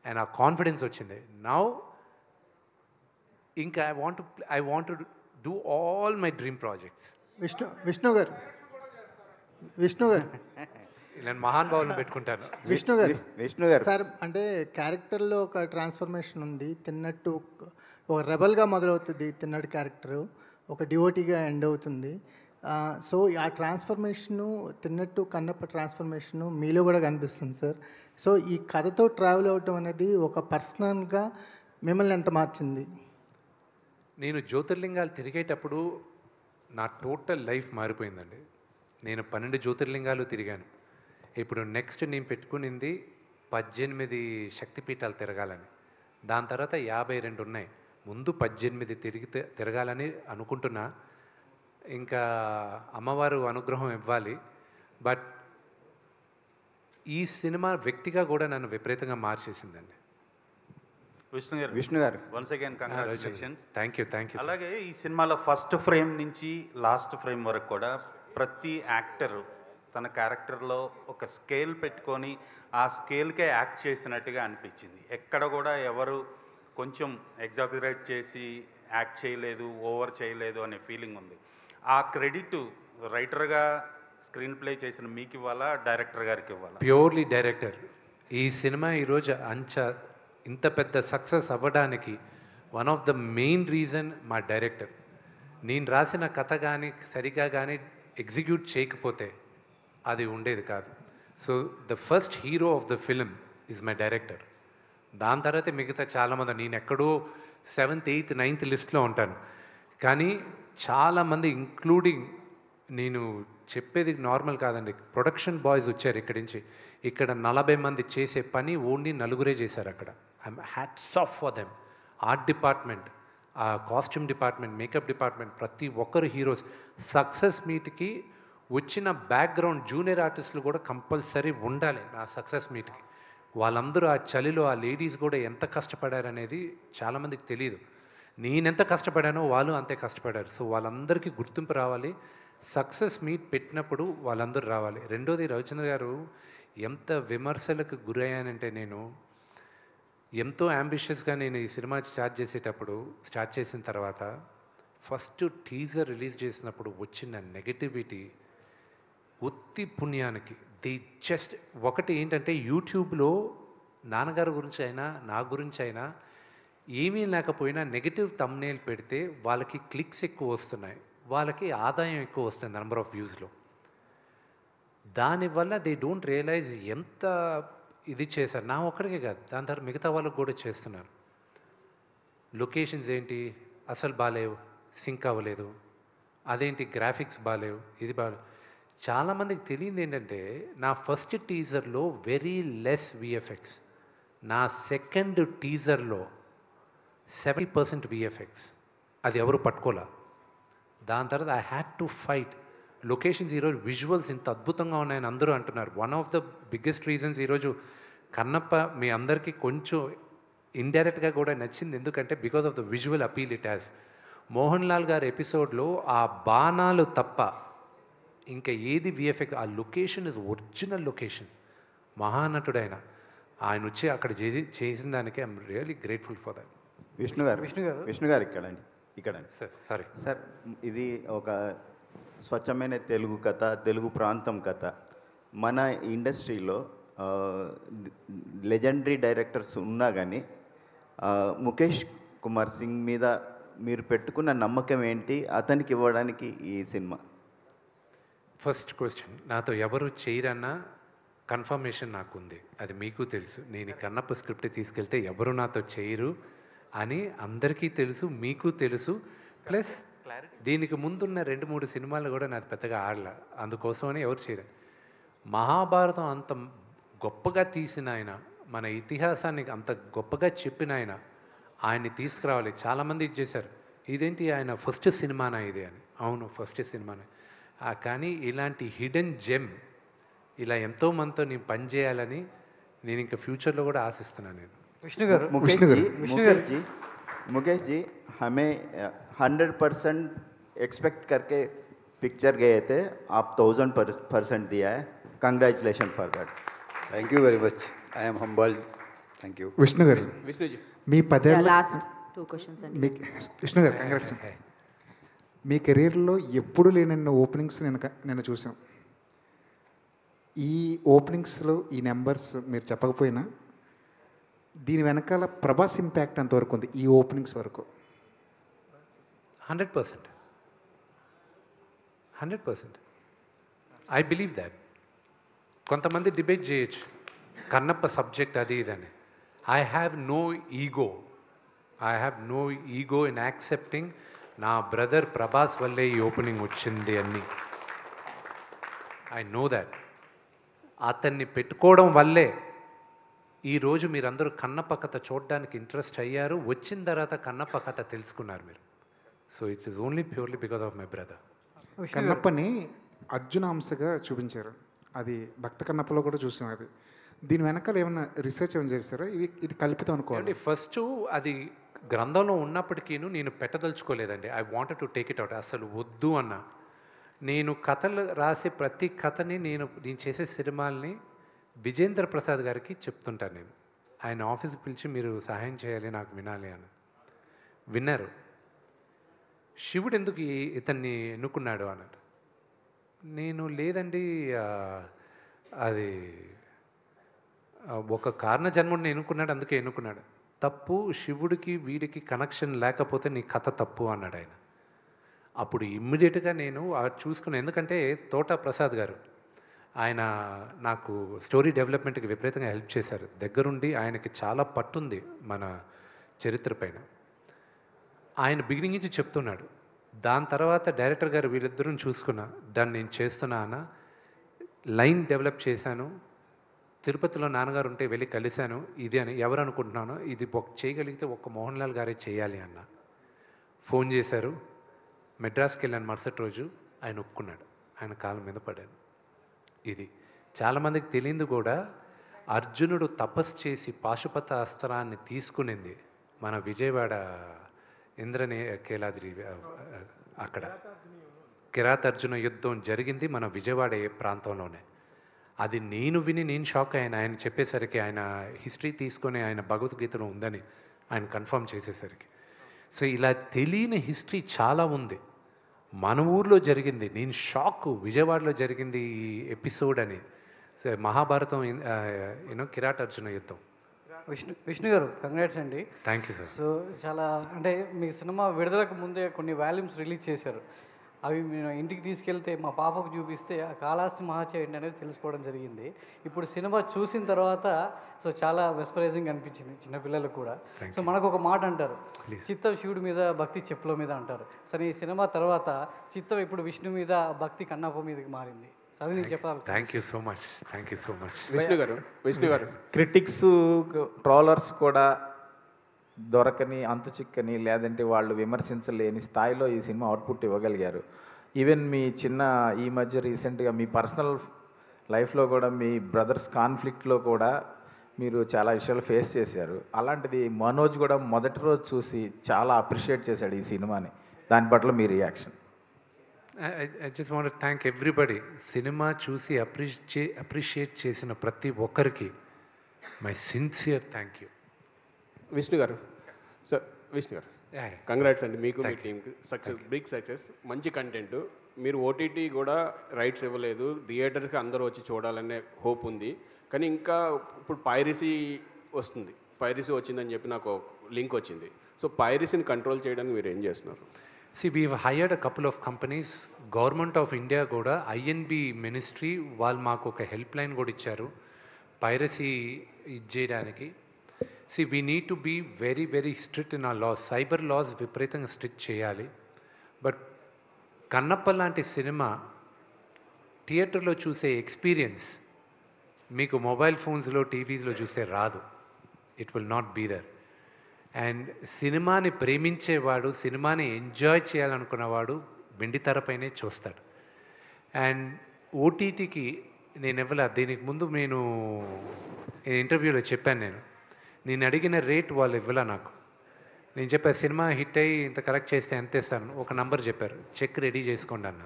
అండ్ ఆ కాన్ఫిడెన్స్ వచ్చింది. నౌ ఇంకా I want to do all my dream projects. Vishnu గారు నేను మహానుభావులను పెట్టుకుంటాను. విష్ణు గారు సార్, అంటే క్యారెక్టర్లో ఒక ట్రాన్స్ఫర్మేషన్ ఉంది. తిన్నట్టు ఒక రెబల్గా మొదలవుతుంది తిన్నట్టు క్యారెక్టరు, ఒక డివోటీగా ఎండ్ అవుతుంది. సో ఆ ట్రాన్స్ఫర్మేషను తిన్నట్టు కన్నప్ప ట్రాన్స్ఫర్మేషను మీలో కూడా కనిపిస్తుంది సార్. సో ఈ కథతో ట్రావెల్ అవ్వటం అనేది ఒక పర్సనల్గా మిమ్మల్ని ఎంత మార్చింది? నేను జ్యోతిర్లింగాలు తిరిగేటప్పుడు నా టోటల్ లైఫ్ మారిపోయిందండి. నేను 12 జ్యోతిర్లింగాలు తిరిగాను. ఇప్పుడు నెక్స్ట్ నేను పెట్టుకునింది 18 శక్తిపీఠాలు తిరగాలని. దాని తర్వాత 52 ఉన్నాయి. ముందు 18 తిరగాలని అనుకుంటున్నా. ఇంకా అమ్మవారు అనుగ్రహం ఇవ్వాలి. బట్ ఈ సినిమా వ్యక్తిగా కూడా నన్ను విపరీతంగా మార్చేసిందండి. విష్ణు గారు once again congratulations. Thank you. అలాగే ఈ సినిమాలో ఫస్ట్ ఫ్రేమ్ నుంచి లాస్ట్ ఫ్రేమ్ వరకు కూడా ప్రతి యాక్టరు తన క్యారెక్టర్లో ఒక స్కేల్ పెట్టుకొని ఆ స్కేల్కే యాక్ట్ చేసినట్టుగా అనిపించింది. ఎక్కడ కూడా ఎవరు కొంచెం ఎగ్జాగరేట్ చేసి యాక్ట్ చేయలేదు, ఓవర్ చేయలేదు అనే ఫీలింగ్ ఉంది. ఆ క్రెడిట్ రైటర్గా స్క్రీన్ ప్లే చేసిన మీకు ఇవ్వాలా, డైరెక్టర్ గారికి ఇవ్వాలా? Purely director. ఈ సినిమా ఈరోజు ఇంత పెద్ద సక్సెస్ అవ్వడానికి one of the main reason మా డైరెక్టర్. నేను రాసిన కథ కానీ సరిగా కానీ ఎగ్జిక్యూట్ చేయకపోతే అది ఉండేది కాదు. So the first hero of the film is my director. దాని తర్వాత మిగతా చాలామంది, నేను ఎక్కడో 7th, 8th, 9th లిస్ట్లో ఉంటాను. కానీ చాలామంది ఇంక్లూడింగ్ నేను చెప్పేది నార్మల్ కాదండి. ప్రొడక్షన్ బాయ్స్ వచ్చారు ఇక్కడి నుంచి. ఇక్కడ 40 మంది చేసే పని ఓన్లీ 4 చేశారు అక్కడ. I'm hats off for them. Art department, ఆ కాస్ట్యూమ్ డిపార్ట్మెంట్, మేకప్ డిపార్ట్మెంట్, ప్రతి ఒక్కరు హీరోస్. సక్సెస్ మీట్కి వచ్చిన బ్యాక్గ్రౌండ్ జూనియర్ ఆర్టిస్టులు కూడా కంపల్సరీ ఉండాలి నా సక్సెస్ మీట్కి. వాళ్ళందరూ ఆ చలిలో ఆ లేడీస్ కూడా ఎంత కష్టపడారనేది చాలామందికి తెలియదు. నేనెంత కష్టపడానో వాళ్ళు అంతే కష్టపడారు. సో వాళ్ళందరికీ గుర్తింపు రావాలి. సక్సెస్ మీట్ పెట్టినప్పుడు వాళ్ళందరూ రావాలి. రెండోది, రవిచంద్ర గారు ఎంత విమర్శలకు గురయ్యానంటే, నేను ఎంతో యాంబిషియస్గా నేను ఈ సినిమా స్టార్ట్ చేసిన తర్వాత ఫస్ట్ టీజర్ రిలీజ్ చేసినప్పుడు వచ్చిన నెగటివిటీ ఉత్తి పుణ్యానికి. ది జస్ట్ ఒకటి ఏంటంటే, యూట్యూబ్లో నాన్నగారి గురించి అయినా నా గురించి అయినా ఏమీ లేకపోయినా నెగటివ్ థంబ్నెయిల్ పెడితే వాళ్ళకి క్లిక్స్ ఎక్కువ వస్తున్నాయి, వాళ్ళకి ఆదాయం ఎక్కువ వస్తుంది నెంబర్ ఆఫ్ వ్యూస్లో. దానివల్ల దే డోంట్ రియలైజ్ ఎంత ఇది చేశారు. నా ఒక్కడికే కాదు, దాని తర్వాత మిగతా వాళ్ళకి కూడా చేస్తున్నారు. లొకేషన్స్ ఏంటి అసలు బాగాలేవు, సింక్ అవ్వలేదు, అదేంటి గ్రాఫిక్స్ బాగాలేవు, ఇది బాగాలేవు. చాలామందికి తెలియదు ఏంటంటే, నా ఫస్ట్ టీజర్లో వెరీ లెస్ విఎఫ్ఎక్స్, నా సెకండ్ టీజర్లో 70% విఎఫ్ఎక్స్. అది ఎవరు పట్టుకోలే. దాని తర్వాత I had to fight. Locations ఈరోజు విజువల్స్ ఇంత అద్భుతంగా ఉన్నాయని అందరూ అంటున్నారు. One of the biggest reasons ఈరోజు కన్నప్ప మీ అందరికీ కొంచెం ఇండైరెక్ట్గా కూడా నచ్చింది. ఎందుకంటే because of the visual appeal it has. Mohan Lal గారి ఎపిసోడ్లో ఆ బాణాలు తప్ప ఇంకా ఏది విఎఫ్ఎక్స్, ఆ లొకేషన్ ఇస్ ఒరిజినల్ లొకేషన్స్. మహానటుడైన ఆయన వచ్చి అక్కడ చేసిన దానికి I'm really grateful for that. Vishnu గారు ఇక్కడ సార్ సారీ సార్, ఇది ఒక స్వచ్ఛమైన తెలుగు కథ, తెలుగు ప్రాంతం కథ. మన ఇండస్ట్రీలో లెజెండరీ డైరెక్టర్స్ ఉన్నా కానీ ముఖేష్ కుమార్ సింగ్ మీద మీరు పెట్టుకున్న నమ్మకం ఏంటి, అతనికి ఇవ్వడానికి ఈ సినిమా? ఫస్ట్ క్వశ్చన్, నాతో ఎవరు చేయరన్నా కన్ఫర్మేషన్ నాకుంది, అది మీకు తెలుసు. నేను కన్నప్ప స్క్రిప్ట్ తీసుకెళ్తే ఎవరు నాతో చేయరు అని అందరికీ తెలుసు, మీకు తెలుసు. ప్లస్ దీనికి ముందున్న 2-3 సినిమాలు కూడా నాకు పెద్దగా ఆడలే, అందుకోసమని ఎవరు చేయరు. మహాభారతం అంత గొప్పగా తీసిన ఆయన, మన ఇతిహాసాన్ని అంత గొప్పగా చెప్పిన ఆయన్ని తీసుకురావాలి. చాలామంది ఇది చేశారు, ఇదేంటి ఆయన ఫస్ట్ సినిమానా ఇది అని. అవును, ఫస్ట్ సినిమానే. కానీ ఇలాంటి హిడెన్ జెమ్ ఇలా ఎంతోమందితో నేను పనిచేయాలని నేను ఇంకా ఫ్యూచర్లో కూడా ఆశిస్తున్నాను. నేను मुकेश जी हमें 100% एक्सपेक्ट करके पिक्चर गए थे, आप 1000% दिया है. Congratulation for that. Thank you very much. I am humble. Thank you. Vishnu గారు, మీ 10 ఏళ్ళ లాస్ట్ 2 క్వశ్చన్స్ అండి. విష్ణు గారు కంగ్రాట్స్. మీ కెరీర్లో ఎప్పుడు లేనన్న ఓపెనింగ్స్ నేను చూసాం. ఈ ఓపెనింగ్స్లో ఈ నెంబర్స్ మీరు చెప్పకపోయినా దీని వెనకాల ప్రభాస్ ఇంపాక్ట్ అంతవరకు ఉంది ఈ ఓపెనింగ్స్ వరకు? 100%. I believe that. కొంతమంది డిబేట్ చేయొచ్చు కన్నప్ప సబ్జెక్ట్ అది ఇదని. I have no ego in accepting నా బ్రదర్ ప్రభాస్ వల్లే ఈ ఓపెనింగ్ వచ్చింది అని. I know that. అతన్ని పెట్టుకోవడం వల్లే ఈరోజు మీరందరూ కన్నప్ప కథ చూడడానికి ఇంట్రెస్ట్ అయ్యారు. వచ్చిన తర్వాత కన్నప్ప కథ తెలుసుకున్నారు మీరు. So it's is only purely because of my brother. కన్నప్పని అర్జున అంశగా చూపించారు, అది భక్త కన్నప్పలో కూడా చూసాం. అది దీని వెనకాల ఏమైనా రీసెర్చ్ ఏమైనా చేస్తారా? ఇది కల్పితం అనుకోవాలి. ఫస్ట్ అది గ్రంథంలో ఉన్నప్పటికీ నేను పెట్టదలుచుకోలేదండి. I wanted to take it out. అసలు వద్దు అన్న. నేను కథలు రాసే ప్రతి కథని నేను చేసే సినిమాల్ని విజేంద్ర ప్రసాద్ గారికి చెప్తుంటాను. నేను ఆయన ఆఫీస్కి పిలిచి మీరు సహాయం చేయాలి, నాకు వినాలి అని. విన్నారు. శివుడు ఎందుకు ఇతన్ని ఎన్నుకున్నాడు అన్నాడు. నేను లేదండి, అది ఒక కారణ జన్ముడిని ఎన్నుకున్నాడు, అందుకే ఎన్నుకున్నాడు. తప్పు, శివుడికి వీడికి కనెక్షన్ లేకపోతే నీ కథ తప్పు అన్నాడు ఆయన. అప్పుడు ఇమ్మీడియట్గా నేను చూసుకున్నాను. ఎందుకంటే తోట ప్రసాద్ గారు ఆయన నాకు స్టోరీ డెవలప్మెంట్కి విపరీతంగా హెల్ప్ చేశారు. దగ్గరుండి ఆయనకి చాలా పట్టుంది మన చరిత్ర పైన. ఆయన బిగినింగ్ నుంచి చెప్తున్నాడు, దాని తర్వాత డైరెక్టర్ గారు వీళ్ళిద్దరూ చూసుకున్నా, దాన్ని నేను చేస్తున్నా అన్న, లైన్ డెవలప్ చేశాను. తిరుపతిలో నాన్నగారు ఉంటే వెళ్ళి కలిశాను. ఇది అని ఎవరు అనుకుంటున్నానో ఇది చేయగలిగితే ఒక్క మోహన్ లాల్ గారే చేయాలి అన్న. ఫోన్ చేశారు, మెడ్రాస్కి వెళ్ళాను మరుసటి రోజు. ఆయన ఒప్పుకున్నాడు, ఆయన కాళ్ళ మీద పడాను. ఇది చాలామందికి తెలియదు కూడా, అర్జునుడు తపస్సు చేసి పాశుపత అస్త్రాన్ని తీసుకునింది మన విజయవాడ కేలాద్రి అక్కడ కిరాతార్జున యుద్ధం జరిగింది మన విజయవాడ ప్రాంతంలోనే. అది నేను విని నేను షాక్ అయ్యాను. ఆయన చెప్పేసరికి, ఆయన హిస్టరీ తీసుకొని ఆయన భగవద్గీతలో ఉందని ఆయన కన్ఫర్మ్ చేసేసరికి. సో ఇలా తెలియని హిస్టరీ చాలా ఉంది. మన ఊర్లో జరిగింది, నేను షాక్, విజయవాడలో జరిగింది ఈ ఎపిసోడ్ అని. సో మహాభారతం కిరాటార్జున యుద్ధం. విష్ణు గారు కంగ్రాట్స్ అండి. Thank you sir. సో చాలా అంటే మీ సినిమా విడుదలకు ముందే కొన్ని వాల్యూమ్స్ రిలీజ్ చేశారు. అవి నేను ఇంటికి తీసుకెళ్తే మా పాపకు చూపిస్తే ఆ కాళహస్తి మహాత్య ఏంటి అనేది తెలుసుకోవడం జరిగింది. ఇప్పుడు సినిమా చూసిన తర్వాత సో చాలా మెస్పరైజింగ్ అనిపించింది చిన్నపిల్లలకు కూడా. సో మనకు ఒక మాట అంటారు, చిత్తం శివుడి మీద, భక్తి చెప్పుల మీద అంటారు. సరే ఈ సినిమా తర్వాత చిత్తం ఇప్పుడు విష్ణు మీద, భక్తి కన్నప్ప మీదకి మారింది. అది నేను చెప్పాలి. Thank you so much, thank you so much. Vishnu గారు క్రిటిక్స్, ట్రోలర్స్ కూడా దొరకని, అంతు చిక్కని, లేదంటే వాళ్ళు విమర్శించలేని స్థాయిలో ఈ సినిమా అవుట్పుట్ ఇవ్వగలిగారు. ఈవెన్ మీ ఈ మధ్య రీసెంట్గా మీ పర్సనల్ లైఫ్లో కూడా మీ బ్రదర్స్ కాన్ఫ్లిక్ట్లో కూడా మీరు చాలా విషయాలు ఫేస్ చేశారు. అలాంటిది మనోజ్ కూడా మొదటి రోజు చూసి చాలా అప్రిషియేట్ చేశాడు ఈ సినిమాని. దాని పట్ల మీ reaction? I just want to thank everybody. Cinema చూసి అప్రిషియేట్ చేసిన ప్రతి ఒక్కరికి my sincere thank you. Vishnu గారు, సార్ విష్ణు గారు, కంగ్రాట్స్ అండి మీకు, మీ టీంకి. సక్సెస్, బిగ్ సక్సెస్, మంచి కంటెంట్. మీరు ఓటీటీ కూడా రైట్స్ ఇవ్వలేదు, థియేటర్కి అందరూ వచ్చి చూడాలనే హోప్ ఉంది. కానీ ఇంకా ఇప్పుడు పైరసీ వస్తుంది, పైరసీ వచ్చిందని చెప్పి నాకు లింక్ వచ్చింది. సో పైరసీని కంట్రోల్ చేయడానికి మీరు ఏం చేస్తున్నారు? See, we've hired a couple of companies. Government of India కూడా ఐఎన్బి మినిస్ట్రీ వాళ్ళు మాకు ఒక హెల్ప్ లైన్ కూడా ఇచ్చారు పైరసీ ఇది చేయడానికి. See, we need to be very, very strict in our laws. Cyber laws విపరీతంగా స్ట్రిక్ట్ చేయాలి. బట్ కన్నప్ప లాంటి సినిమా థియేటర్లో చూసే ఎక్స్పీరియన్స్ మీకు మొబైల్ ఫోన్స్లో, టీవీస్లో చూస్తే రాదు. It will not be there. And సినిమాని ప్రేమించేవాడు, సినిమాని ఎంజాయ్ చేయాలనుకున్నవాడు వెండి తెరపైనే చూస్తాడు. అండ్ ఓటీటీకి నేను ఇవ్వలే. దీనికి ముందు నేను ఇంటర్వ్యూలో చెప్పాను, నేను అడిగిన రేట్ వాళ్ళు ఇవ్వలే నాకు. నేను చెప్పాను సినిమా హిట్ అయ్యి ఇంత కరెక్ట్ చేస్తే ఎంత ఇస్తాను, ఒక నంబర్ చెప్పారు, చెక్ రెడీ చేసుకోండి అన్న.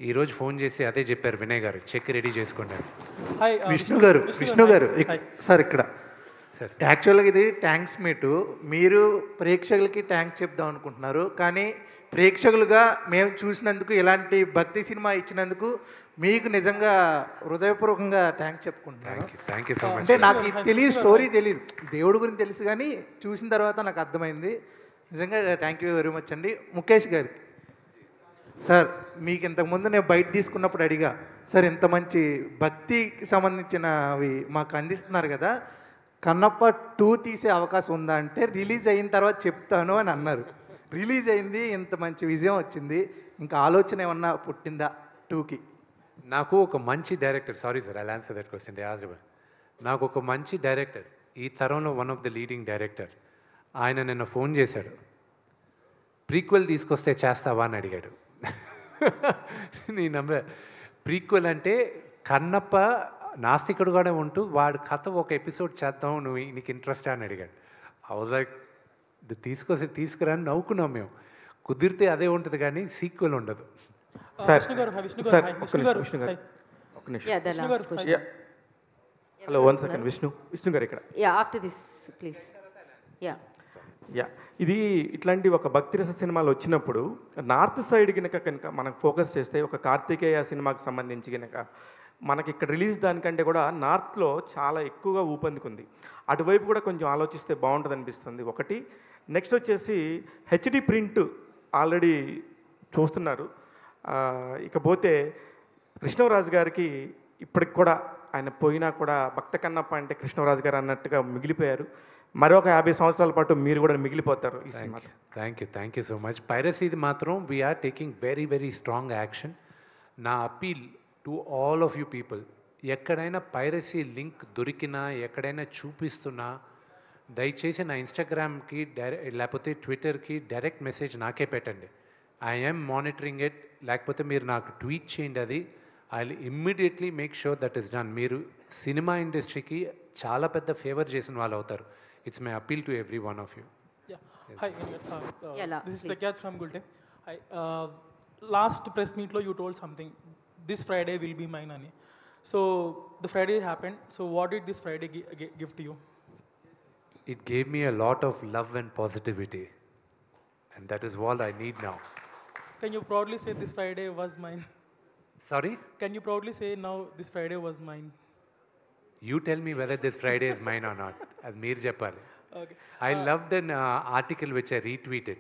ఈరోజు ఫోన్ చేసి అదే చెప్పారు వినయ్ గారు, చెక్ రెడీ చేసుకోండి అని. విష్ణు గారు సార్ ఇక్కడ యాక్చువల్గా ఇది థ్యాంక్స్ మీటు. మీరు ప్రేక్షకులకి థ్యాంక్స్ చెప్దాం అనుకుంటున్నారు, కానీ ప్రేక్షకులుగా మేము చూసినందుకు, ఇలాంటి భక్తి సినిమా ఇచ్చినందుకు మీకు నిజంగా హృదయపూర్వకంగా థ్యాంక్స్ చెప్పుకుంటున్నాను. Thank you so much. అంటే నాకు తెలియదు, స్టోరీ తెలియదు, దేవుడి గురించి తెలుసు, కానీ చూసిన తర్వాత నాకు అర్థమైంది. నిజంగా థ్యాంక్ యూ వెరీ మచ్ అండి. ముఖేష్ గారికి సార్, మీకు ఇంతకుముందు నేను బయట తీసుకున్నప్పుడు అడిగా, సార్ ఇంత మంచి భక్తికి సంబంధించినవి మాకు అందిస్తున్నారు కదా, కన్నప్ప 2 తీసే అవకాశం ఉందా అంటే రిలీజ్ అయిన తర్వాత చెప్తాను అని అన్నారు. రిలీజ్ అయింది, ఇంత మంచి విజయం వచ్చింది, ఇంకా ఆలోచన ఏమన్నా పుట్టిందా 2కి? నాకు ఒక మంచి director, sorry sir, I answer that question. నాకు ఒక మంచి డైరెక్టర్, ఈ తరంలో one of the leading director, ఆయన నిన్న ఫోన్ చేశాడు, ప్రీక్వెల్ తీసుకొస్తే చేస్తావా అని అడిగాడు. నేను ప్రీక్వెల్ అంటే కన్నప్ప నాస్తికుడు కూడా ఉంటూ వాడు కథ ఒక ఎపిసోడ్ చేద్దాం, నువ్వు నీకు ఇంట్రెస్ట్ అని అడిగాడు. లైక్ తీసుకురాని నవ్వుకున్నాం మేము. కుదిరితే అదే ఉంటుంది కానీ సీక్వెల్ ఉండదు. Hello, 1 second. విష్ణు గారు ఇక్కడ. ఇది ఇట్లాంటి ఒక భక్తిరస సినిమాలు వచ్చినప్పుడు నార్త్ సైడ్ కనుక మనం ఫోకస్ చేస్తే, ఒక కార్తికేయ సినిమాకి సంబంధించి కనుక మనకి ఇక్కడ రిలీజ్ దానికంటే కూడా నార్త్లో చాలా ఎక్కువగా ఊపందుకుంది. అటువైపు కూడా కొంచెం ఆలోచిస్తే బాగుంటుంది అనిపిస్తుంది ఒకటి. నెక్స్ట్ వచ్చేసి హెచ్డి ప్రింట్ ఆల్రెడీ చూస్తున్నారు. ఇకపోతే కృష్ణరాజు గారికి ఇప్పటికి కూడా ఆయన పోయినా కూడా భక్త కన్నప్ప అంటే కృష్ణరాజు గారు అన్నట్టుగా మిగిలిపోయారు. మరొక 50 సంవత్సరాల పాటు మీరు కూడా మిగిలిపోతారు ఈ cinema. Thank you so much. పైరసీది మాత్రం we're taking very very strong action. నా appeal to all of you people, ఎక్కడైనా పైరసీ లింక్ దొరికినా ఎక్కడైనా చూపిస్తున్నా దయచేసి నా ఇన్స్టాగ్రామ్కి లేకపోతే ట్విట్టర్కి డైరెక్ట్ మెసేజ్ నాకే పెట్టండి. I'm monitoring it. లేకపోతే మీరు నాకు ట్వీట్ చేయండి, అది I will immediately make sure that is done. మీరు సినిమా ఇండస్ట్రీకి చాలా పెద్ద ఫేవర్ చేసిన వాళ్ళు అవుతారు. It's my appeal to every one of you. Hi, this is Prakyat from Gulte. Hi, last press meet lo you told something. This Friday will be mine ani. So the Friday happened. So what did this Friday give to you? It gave me a lot of love and positivity, and that is all I need now. Can you proudly say this Friday was mine? Sorry? Can you proudly say now this Friday was mine? You tell me whether this Friday is mine or not. As Meer Japali. Okay. I loved an article which I retweeted.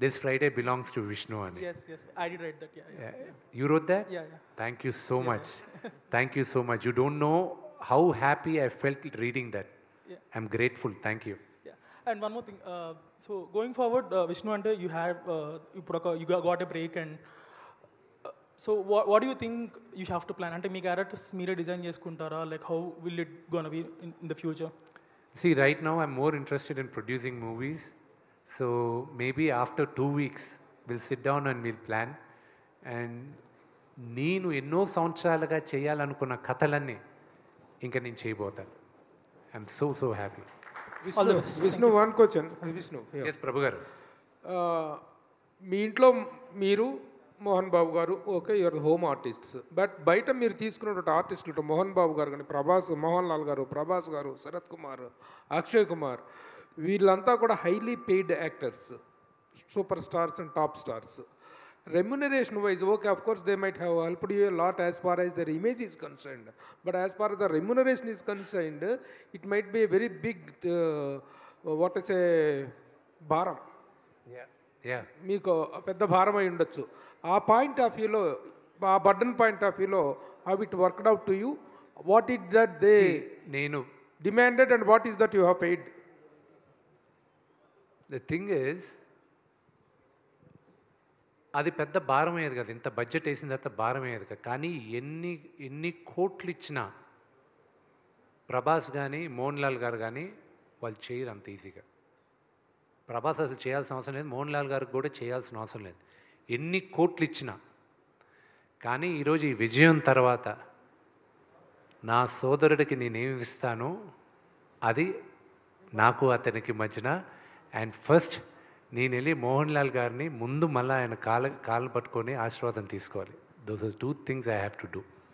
This Friday belongs to Vishnu Ani. Yes, I did write that. Yeah. You wrote that? Yeah. Thank you so much. Thank you so much. You don't know how happy I felt reading that. Yeah. I'm grateful. Thank you. Yeah. And one more thing. So going forward, Vishnu ante you had you got a break, and so what do you think you have to plan? Ante mee characters meere design cheskuntara, like how will it gonna be in the future? See, right now I'm more interested in producing movies. So maybe after 2 weeks, we'll sit down and we'll plan. And నేను ఎన్నో సంవత్సరాలుగా చేయాలనుకున్న కథలన్నీ ఇంకా నేను చేయబోతాను. I'm so happy. Vishnu one question. Vishnu S Prabhu గారు. మీ ఇంట్లో మీరు మోహన్ బాబు గారు okay, your home artists. But బయట మీరు తీసుకున్నటువంటి ఆర్టిస్టులు మోహన్ బాబు గారు కానీ మోహన్ లాల్ గారు, ప్రభాస్ గారు, శరత్ కుమార్, అక్షయ్ కుమార్, వీళ్ళంతా కూడా highly paid actors, super stars and top stars. Remuneration wise okay, of course they might have helped you lot as far as their image is concerned, but as far the remuneration is concerned it might be very big what is a భారం. మీకు పెద్ద భారం అయి ఉండొచ్చు. ఆ పాయింట్ ఆఫ్ వ్యూలో, ఆ బర్డన్ పాయింట్ ఆఫ్ వ్యూలో how it worked out to you, what it that they నేను demanded and what is that you have paid? The thing is, అది పెద్ద భారం అయ్యేది కదా, ఇంత బడ్జెట్ వేసిన తర్వాత భారం అయ్యేది కదా. కానీ ఎన్ని కోట్లు ఇచ్చినా ప్రభాస్ కానీ మోహన్ లాల్ గారు కానీ వాళ్ళు చేయరు అంత ఈజీగా. ప్రభాస్ అసలు చేయాల్సిన అవసరం లేదు, మోహన్ లాల్ గారికి కూడా చేయాల్సిన అవసరం లేదు, ఎన్ని కోట్లు ఇచ్చినా. కానీ ఈరోజు ఈ విజయం తర్వాత నా సోదరుడికి నేనేమి ఇస్తానో అది నాకు అతనికి మధ్యన. అండ్ ఫస్ట్ నేను వెళ్ళి మోహన్ లాల్ గారిని ముందు మళ్ళీ ఆయన కాళ్ళు పట్టుకొని ఆశీర్వాదం తీసుకోవాలి. Those are 2 things I have to do.